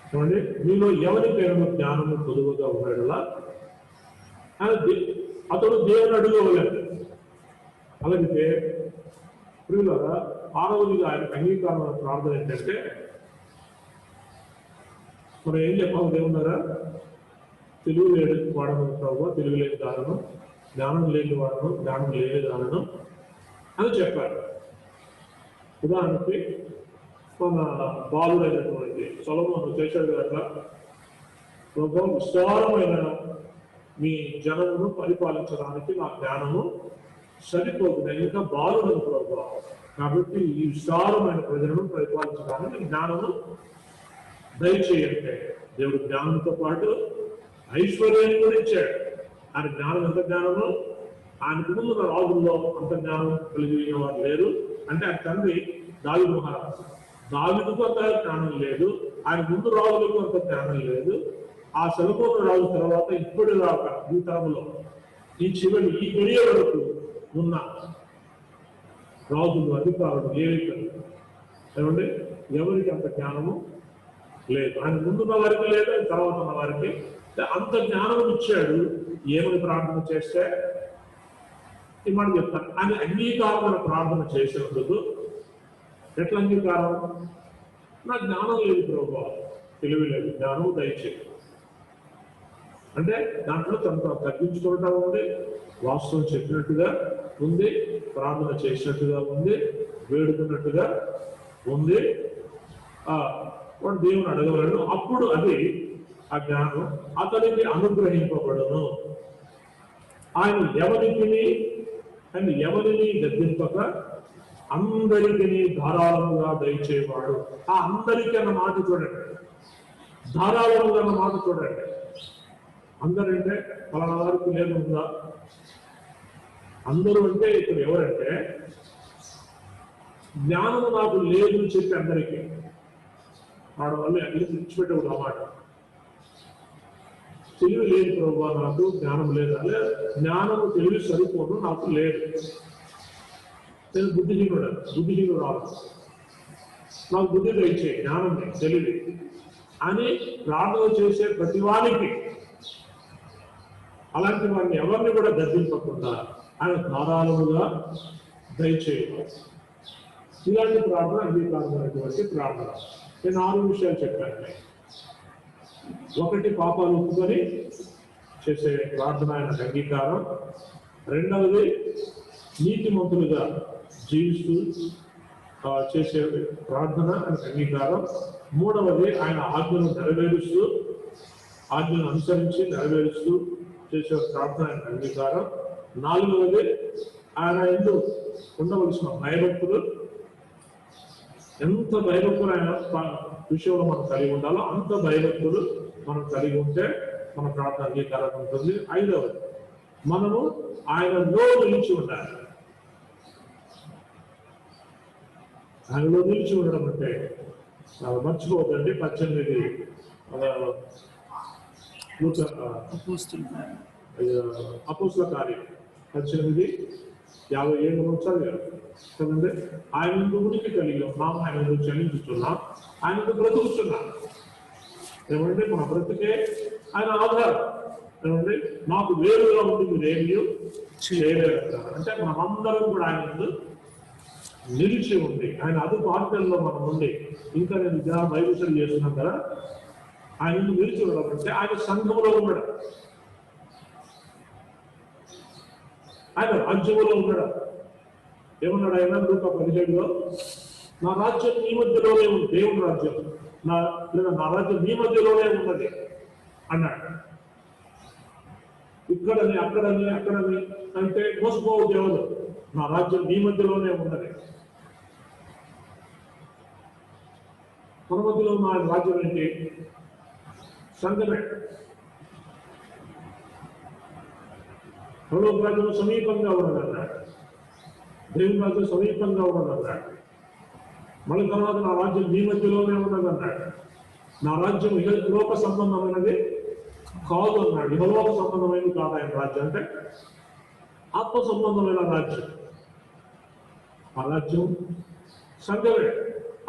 చూడండి, మీలో ఎవరికైనా జ్ఞానము పొదువుగా ఉన్నాడులా అతడు దేవుని అడుగవలేదు. అలాగే ప్రియులారా, 6వదిగా ఆయన అంగీకారమైన ప్రార్థన ఏంటంటే, మనం ఏం చెప్పాలి? దేవున్నారా, తెలుగు లేని వాడను ప్రభు, తెలుగు లేని దానను, జ్ఞానం లేని వాడను, జ్ఞానం లేని దానను అని చెప్పారు. ఉదాహరణకి మన బాలుడైనటువంటి సొలొమోను చేశాడు అట్లా, ప్రభు విస్తారమైన మీ జనమును పరిపాలించడానికి నా జ్ఞానము సరిపోదు, నేను ఇంకా బాలుడను ప్రభు, కాబట్టి ఈ విస్తారమైన ప్రజలను పరిపాలించడానికి జ్ఞానము దయచేయంటే, దేవుడు జ్ఞానంతో పాటు ఐశ్వర్యాన్ని కూడా ఇచ్చాడు. ఆయన జ్ఞానం ఎంత జ్ఞానము, ఆయనకు ముందు రాజుల్లో అంత జ్ఞానం కలిగిన వారు లేరు. అంటే ఆయన తండ్రి దావీదు మహారాజు, దావీదుకు అంత జ్ఞానం లేదు, ఆయన ముందు రాజులకు అంత జ్ఞానం లేదు. ఆ సొలొమోను రాజు తర్వాత ఇప్పుడు రాక ఈ తరంలో ఈ చివరి ఈ గడియ వరకు ఉన్న రాజులు, అధికారులు, లేవికులు ఏమండి, ఎవరికి అంత జ్ఞానము లేదు. ఆయన ముందున్న వారికి లేదు, ఆయన తర్వాత ఉన్న వారికి అంత జ్ఞానం ఇచ్చాడు. ఏమని ప్రార్థన చేస్తే ఈ మాట చెప్తాను, ఆయన అంగీకారమైన ప్రార్థన చేసినందుకు. ఎట్లా అంగీకారం? నా జ్ఞానం లేదు ప్రభు, తెలివి లేదు, జ్ఞానం దయచేది అంటే దాంట్లో తనతో తగ్గించుకోవటం ఉంది, వాస్తవం చెప్పినట్టుగా ఉంది, ప్రార్థన చేసినట్టుగా ఉంది, వేడుకున్నట్టుగా ఉంది. వాడు దేవుని అడగలను, అప్పుడు అది ఆ జ్ఞానం అతనికి అనుగ్రహింపబడును. ఆయన ఎవరిని గద్దింపక అందరికీ ధారాళముగా దయచేవాడు. ఆ అందరికీ అన్న మాట చూడండి, ధారాళముగా అన్న మాట చూడండి. అందరంటే పలానా వారికి లేదు ఉందా? అందరూ అంటే ఇప్పుడు ఎవరంటే జ్ఞానము నాకు లేదు అని చెప్పి అందరికీ ఆడవాళ్ళు అన్ని విడిచిపెట్టకూడదు అన్నమాట. తెలివి లేదు ప్రభు, నాకు జ్ఞానం లేదు అదే, జ్ఞానము తెలివి సరిపోను, నాకు లేదు, నేను బుద్ధిహీనుడు రాదు, నాకు బుద్ధి దయచే, జ్ఞానం తెలివి అని ప్రార్థన చేసే ప్రతి వారికి, అలాంటి వారిని ఎవరిని కూడా గద్దింపకుండా ఆయన ధారాళముగా దయచేయాలి. ఇలాంటి ప్రార్థన అంగీకారమైనటువంటి ప్రార్థన. నేను 6 విషయాలు చెప్పాను. 1, పాపాలు ఒప్పుకొని చేసే ప్రార్థన ఆయన అంగీకారం. 2వది, నీతిమంతులుగా జీవిస్తూ చేసే ప్రార్థన ఆయన అంగీకారం. 3వది, ఆయన ఆజ్ఞను నెరవేరుస్తూ, ఆజ్ఞను అనుసరించి నెరవేరుస్తూ చేసే ప్రార్థన ఆయన అంగీకారం. 4వది, ఆయన ఎందు ఉండవలసిన భయభక్తులు, ఎంత భయభక్తులు ఆయన విషయంలో మనం కలిగి ఉండాలో అంత భయభక్తులు మనం కలిగి ఉంటే మన ప్రార్థన అంగీకారం ఉంటుంది. 5వది, మనము ఆయనలో నిలిచి ఉండాలి. ఆయనలో నిలిచి ఉండడం అంటే మర్చిపోవద్దండి. 18 అపోస్తల కార్యం 18:57 చదివారు. ఆయన ఉనికి కలిగి ఉన్నాం, ఆయన చలించుతున్నాం, ఆయన బ్రతుకుతున్నాం. ఏమంటే మన బ్రతికే ఆయన ఆధారం. ఏమండి నాకు వేరుగా ఉండి మీరు ఏమీ చేయలేరు అంటే మనమందరం కూడా ఆయన ముందు నిలిచి ఉంది. ఆయన అదుపు ఆజ్ఞల్లో మనం ఉండి ఇంకా నేను బైబిల్ స్టడీ చేస్తున్నాం కదా, ఆయన ముందు నిలిచి ఉండడం అంటే ఆయన సంఘంలో ఉండడం, ఆయన రాజ్యంలో ఉండడం. ఏమన్నాడు ఆయన లూకా 17లో, నా రాజ్యం మీ మధ్యలోనే ఉంది, దేవుని రాజ్యం నా రాజ్యం మీ మధ్యలోనే ఉన్నది అన్నాడు. ఇక్కడని అక్కడని అంటే మోసపోవు దేవుడు, నా రాజ్యం మీ మధ్యలోనే ఉన్నది. మన మధ్యలో ఉన్న రాజ్యం ఏంటి? సంఘమే. పరలోక రాజ్యం సమీపంగా ఉన్నదన్నాడు, దేవుని రాజ్యం సమీపంగా ఉన్నదన్నాడు. మళ్ళీ తర్వాత నా రాజ్యం మీ మధ్యలోనే ఉన్నదన్నాడు. నా రాజ్యం ఇహలోక సంబంధమైనది కాదు అన్నాడు. ఇహలోక సంబంధమైనది కాదు ఆయన రాజ్యం, అంటే ఆత్మ సంబంధమైన రాజ్యం. ఆ రాజ్యం సంఘమే.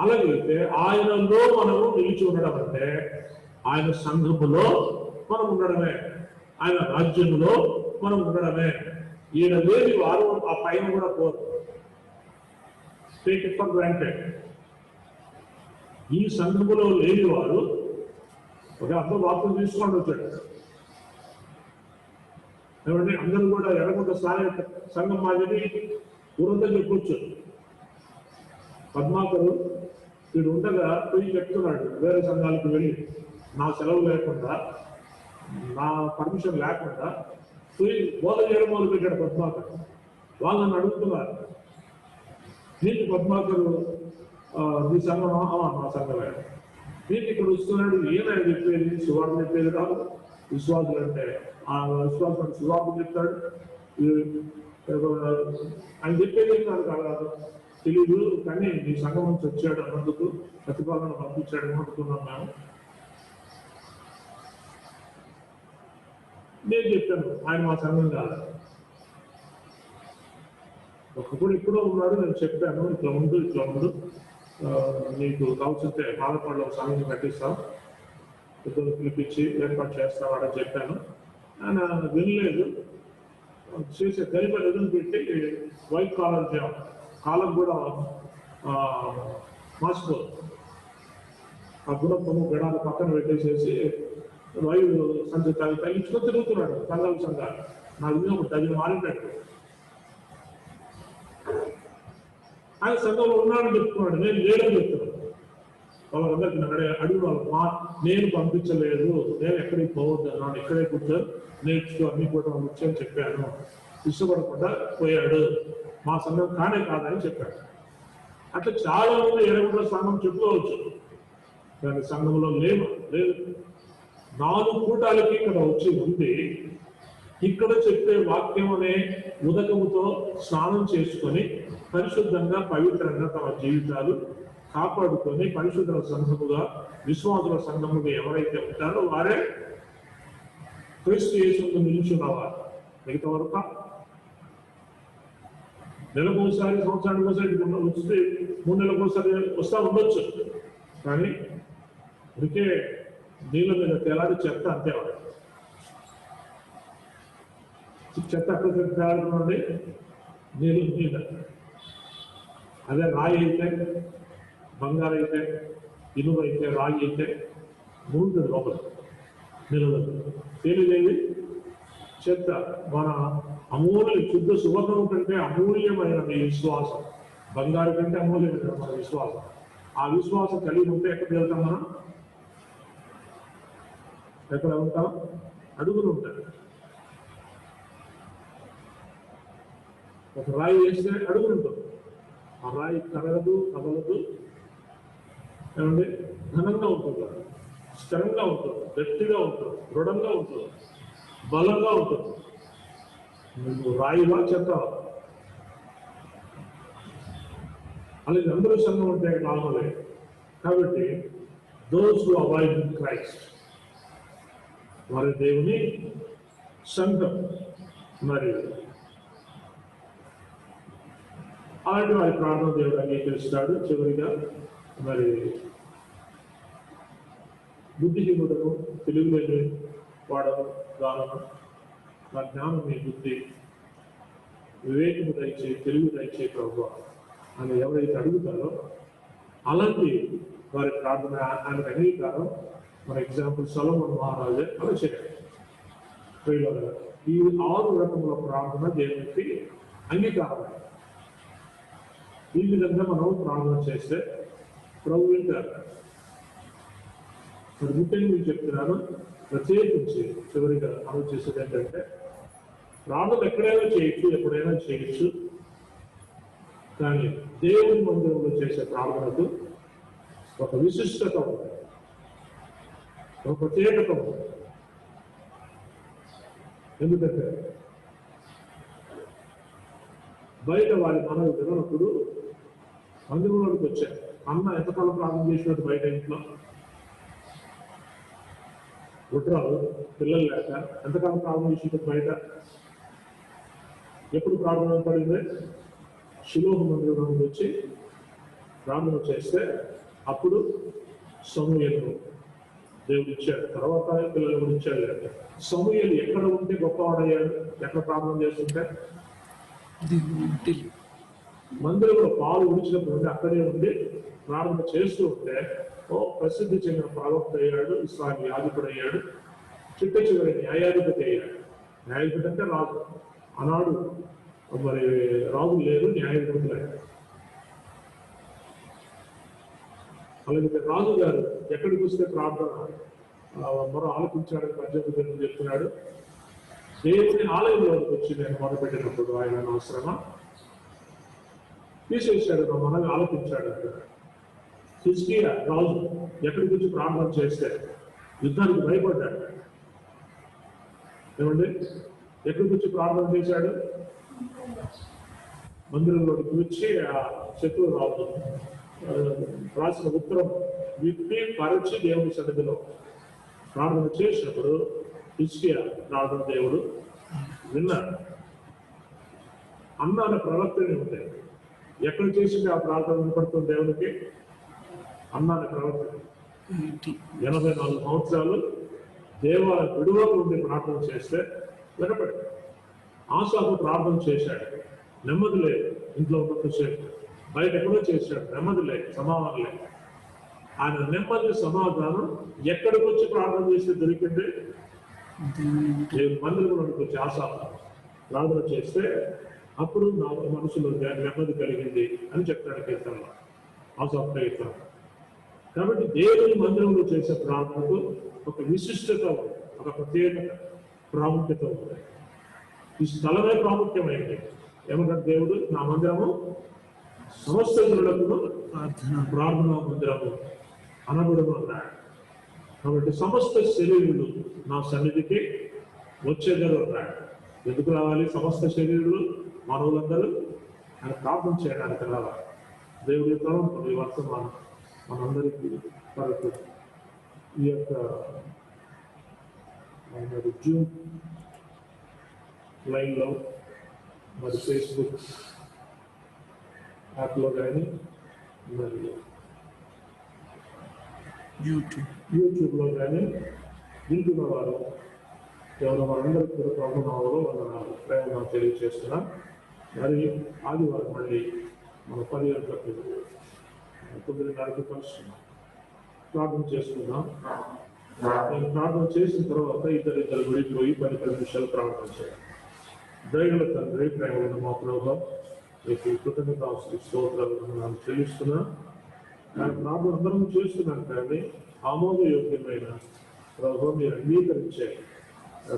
అలాగైతే ఆయనలో మనము నిలిచి ఉండడం అంటే ఆయన సంఘములో మనం ఉండడమే, ఆయన రాజ్యంలో మనం ఉండడమే. ఈయన లేని వారు ఆ పైన కూడా పోరు. Take it for granted. ఈ సంఘములో లేని వారు ఒక అర్థం వార్తలు తీసుకొని వచ్చాడు. ఏమంటే అందరూ కూడా ఎర్రగుంట సంఘం మాదిరి ఊరంతా చెప్పొచ్చు. పద్మాకరు వీడు ఉండగా పోయి చెప్తున్నాడు వేరే సంఘాలకు వెళ్ళి, నా సెలవు లేకుండా నా పర్మిషన్ లేకుండా పోయి బోధ చేయడం మొదలు పెట్టాడు పద్మాకర్. వాళ్ళని అడుగుతున్నారు, నీకు పద్మాకరు నీ సంఘమా? నా సంఘమే. నీకు ఇక్కడ వస్తున్నాడు, ఏమైనా చెప్పేది? సువార్త చెప్పేది కాదు. విశ్వాసులు అంటే ఆ విశ్వాసం సువార్త చెప్తాడు, ఆయన చెప్పేది నాకు కాదు తెలియదు, కానీ నీ సంఘం నుంచి వచ్చాడు అన్నందుకు ప్రతిపాదన పంపించాడు అనుకుంటున్నాం మేము. నేను చెప్పాను ఆయన మా సంఘం కాదు, ఒకప్పుడు ఎప్పుడో ఉన్నాడు, నేను చెప్పాను ఇట్లా ఉండు నీకు కావాల్సింటే బాధపడలో సంఘం కట్టిస్తాం, ఇద్దరు పిలిపించి ఏర్పాటు చేస్తామని చెప్పాను. ఆయన వినలేదు. చేసే గరిప ఎదురు పెట్టి వైట్ కాలర్ కాలం కూడా మార్చుకోదు. ఆ గుణపము గడాలు పక్కన పెట్టేసేసి వైరు సంచి తగ్గించుకొని తిరుగుతున్నాడు సంఘాలు. నాకు ఒక డజన్ మారినట్టు ఆయన సంఘంలో ఉన్నాడని చెప్తున్నాడు, నేను లేడని చెప్తున్నాడు. వాళ్ళందరికీ అడుగు నేను పంపించలేదు, నేను ఎక్కడికి పోవద్దు అన్నాను, ఇక్కడే కూర్చొని నేర్చుకో అన్ని కూడా వచ్చని చెప్పాను. ఇష్టపడకుండా పోయాడు, మా సంఘం కాదని చెప్పాడు. అట్లా చాలా మంది ఎరగుంట సంఘం చెప్పుకోవచ్చు, దాని సంఘంలో లేదు. 4 కూటాలకి ఇక్కడ వచ్చి ఉంది. ఇక్కడ చెప్పే వాక్యం అనే ఉదకముతో స్నానం చేసుకొని పరిశుద్ధంగా పవిత్రంగా తమ జీవితాలు కాపాడుకొని పరిశుద్ధుల సంఘముగా విశ్వాసుల సంఘముగా ఎవరైతే ఉంటారో వారే క్రీస్తు యేసును నిలుచున్నవారు. మిగతా వరకు నెలకోసారి సంవత్సరానికి ఒకసారి వస్తే 3 నెలలకోసారి వస్తా ఉండొచ్చు, కానీ అందుకే నీళ్ళ మీద తేలాడి చెత్త అంతే. చెత్త అక్కడ తేలాడుతుందండి నీళ్ళు మీద. అదే రాయి అయితే, బంగారు అయితే, ఇనుము అయితే, రాగి అయితే ముందు లోపల నిలవదు. తేలిదేవి చెత్త. మన శుద్ధ సువర్ణం కంటే అమూల్యమైన విశ్వాసం, బంగారు కంటే అమూల్యమైన మన విశ్వాసం. ఆ విశ్వాసం కలిగి ఉంటే ఎక్కడికి వెళ్తాం మనం? ఎక్కడ ఉంటాం? అడుగులు ఉంటాయి. ఒక రాయి వేస్తే అడుగులు ఉంటుంది. ఆ రాయి కదలదు, ఏమండి ఘనంగా ఉంటుంది, స్థిరంగా ఉంటుంది, గట్టిగా ఉంటుంది, దృఢంగా ఉంటుంది, బలంగా ఉంటుంది. నువ్వు రాయిలా చెప్తావు. అలాగే అందరూ సంఘం ఉంటే నార్మలే. కాబట్టి దోస్ హు అవాయిడ్ క్రైస్ట్ వారి దేవుని సంఘం. మరి అలాంటి వారి ప్రార్థన దేవుడు అంగీకరిస్తాడు. చివరిగా మరి బుద్ధిహీనుడను, తెలివిలేని వాడను గానను, నా జ్ఞానం మీ బుద్ధి, వివేకము దయచే, తెలుగు దయచే ప్రభు అని ఎవరైతే అడుగుతారో అలాంటి వారి ప్రార్థన ఆయనకు అంగీకారం. మన ఎగ్జాంపుల్ సొలొమోను మహారాజే అలా చేయాలి. ఈ 6 రకముల ప్రార్థన దేవునికి అంగీకారం. ఈ విధంగా మనం ప్రార్థన చేస్తే ప్రభు వింటారు. మరి ముఖ్యంగా మీకు చెప్తున్నాను, ప్రత్యేకించి చివరిగా అమలు చేసేది ఏంటంటే ప్రార్థన ఎక్కడైనా చేయొచ్చు, ఎప్పుడైనా చేయొచ్చు. కానీ దేవుని మందిరంలో చేసే ప్రార్థనకు ఒక విశిష్టత ఉంది, ఒక ప్రత్యేకత ఉంది. ఎందుకంటే బయట వారి మనవి వినప్పుడు మందిరంలోకి వచ్చారు. అన్న ఎంతకాలం ప్రార్థన చేసినట్టు బయట ఇంట్లో గుట్రాలు పిల్లలు లేక ఎంతకాలం ప్రార్థన చేసినట్టు బయట ఎప్పుడు ప్రార్థన పడింది? షిలోహు మందిరంలోకి వచ్చి ప్రార్థన చేస్తే అప్పుడు సమూయేలు దేవుడు ఇచ్చాడు. తర్వాత పిల్లలు కూడా ఇచ్చాడు. సమూయేలు ఎక్కడ ఉంటే గొప్పవాడయ్యాడు? ఎక్కడ ప్రార్థన చేస్తుంటే మందిరంలో పాలు ఉడిచినప్పుడు ఉంటే అక్కడే ఉండి ప్రార్థన చేస్తూ ఉంటే ప్రసిద్ధి చెందిన ప్రవక్త అయ్యాడు, ఇస్రాయేలు యాజకుడు అయ్యాడు, చిట్ట చివరి న్యాయాధిపతి అయ్యాడు. న్యాయాధిపతి అంటే రాజు. ఆనాడు మరి రాజు లేరు, న్యాయాధిపతి లేదు. అలాగే రాజు గారు ఎక్కడికి వస్తే ప్రార్థన మరో ఆలోచించాడని 18 చెప్తున్నాడు. దేవుని ఆలయంలోకి వచ్చి నేను మొదలుపెట్టినప్పుడు ఆయన అవసరమా తీసేశాడు, నా మనల్ని ఆలోచించాడు అంటాడు. హిజ్కియా రాజు ఎక్కడికి వచ్చి ప్రార్థన చేస్తే యుద్ధానికి భయపడ్డాడు. ఏమండి, ఎక్కడికి వచ్చి ప్రార్థన చేశాడు? మందిరంలోకి వచ్చి ఆ శత్రు రాజు రాసిన ఉత్తరం విప్పి పరచి దేవుని సన్నిధిలో ప్రార్థన చేసినప్పుడు హిజ్కియా ప్రార్థన దేవుడు విన్నాడు. అన్న ప్రవక్తనే ఉంటాయి. ఎక్కడ చేసింది ఆ ప్రార్థన వినపడుతుంది దేవునికి? అన్నాని ప్రవక్త 84 సంవత్సరాలు దేవాలయ విడువకు ఉండి ప్రార్థన చేస్తే వినపడి ఆశాకు ప్రార్థన చేశాడు. నెమ్మది లేదు, ఇంట్లో ఉన్నంతసేపు. బయట ఎక్కడో చేశాడు, నెమ్మది లేదు, సమాధానం లేదు. ఆయన నెమ్మది సమాధానం ఎక్కడికి వచ్చి ప్రార్థన చేస్తే దొరికింది? దేవుని మందిరంలోకి వచ్చి ఆశ ప్రార్థన చేస్తే అప్పుడు నా మనసులో నెమ్మది కలిగింది అని చెప్తాడు కీర్తనలో, ఆశాప్త కీర్తన. కాబట్టి దేవుని మందిరంలో చేసే ప్రార్థనకు ఒక విశిష్టత ఉంది, ఒక ప్రత్యేక ప్రాముఖ్యత ఉంది. ఈ స్థలమే ప్రాముఖ్యమైంది. ఏమంటారు దేవుడు? నా మందిరము సమస్త జనులకు ప్రార్థనా మందిరము అనబడును అన్నాడు. కాబట్టి సమస్త శరీరులు నా సన్నిధికి వచ్చేదారు అన్నాడు. ఎందుకు రావాలి సమస్త శరీరులు? మానవులందరూ ఆయన ప్రార్థన చేయడానికి రావాలి. దేవుడి తరం ఈ వర్తమానం మనందరికీ వరకు ఈ యొక్క జూమ్ లైన్లో మరి ఫేస్బుక్ యాప్లో కానీ మరి యూట్యూబ్లో కానీ వింటున్న వారు ఎవరు వారందరికీ కూడా ప్రభునామములో వాళ్ళ ప్రేమ తెలియజేస్తున్నాం. మరి ఆదివారం మళ్ళీ మన 10 గంటలకు 9:30 కలుస్తున్నాం, ప్రార్థన చేసుకుందాం. నేను ప్రార్థన చేసిన తర్వాత ఇద్దరు విడిపోయి 10 నిమిషాలు ప్రార్థన చేయాలి. దయగల తండ్రి, ప్రేమ మా ప్రభు మీకు కృతజ్ఞతాస్తుతి స్తోత్రాలు చెల్లిస్తున్నా. ఆయన ప్రార్థన అందరం చేస్తున్నాను కానీ ఆమోదయోగ్యమైన ప్రభు మీరు అంగీకరించే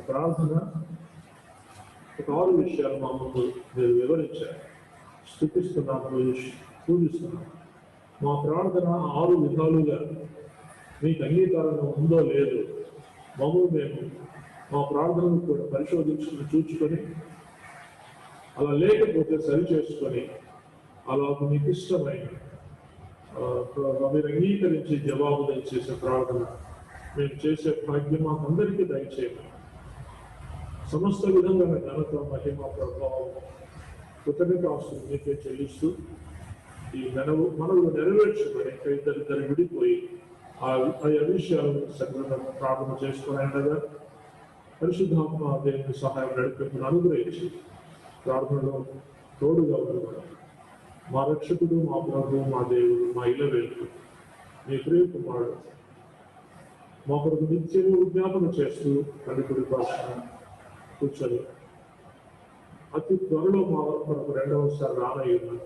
ప్రార్థన ఒక 6 విషయాలు మా ముందు మీరు వివరించారు. స్థుతిస్తున్నాను, పూజిస్తున్నాను. మా ప్రార్థన 6 విధాలుగా మీకు అంగీకారం ఉందో లేదో మేము మా ప్రార్థనను కూడా పరిశోధించుకుని చూచుకొని అలా లేకపోతే సరి చేసుకొని అలా మీకు ఇష్టమైన మీరు అంగీకరించి జవాబు దయచేసే ప్రార్థన మేము చేసే భాగ్యం మాకు అందరికీ దయచేయండి. సమస్త విధంగా ఘనత, మహిమ, ప్రభావం, కృతజ్ఞతాస్తుతులు మీకే చెల్లిస్తూ ఈ మనవులు నెరవేర్చబడి ఇద్దరు విడిపోయి ఆ విషయాలను సగ్రంగా ప్రార్థన చేసుకునేందుగా పరిశుద్ధాత్మ దేవుని సహాయం నడిపింపును అనుగ్రహించి ప్రార్థనలో తోడుగా ఉండడం మా రక్షకుడు, మా ప్రభు, మా దేవుడు, మా ఇలవేలుడు, మీ ప్రియ కుమారుడు మా కొరకు నిత్యము విజ్ఞాపన చేస్తూ కనుకుడి భాషణ కూర్చొని అతి త్వరలో మా కొరకు రెండవసారి రానయ్యున్న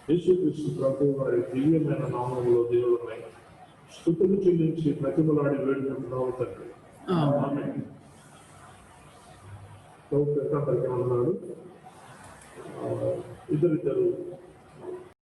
యేసుక్రీస్తు ప్రభు వారి దివ్యమైన నామంలో దేవులమై స్తుతులు చెల్లించి ప్రతిమలాడి వేడుకుంటున్నాము తండ్రి. ఆమేన్. ప్రభువు అన్నాడు, ఇద్దరిద్దరు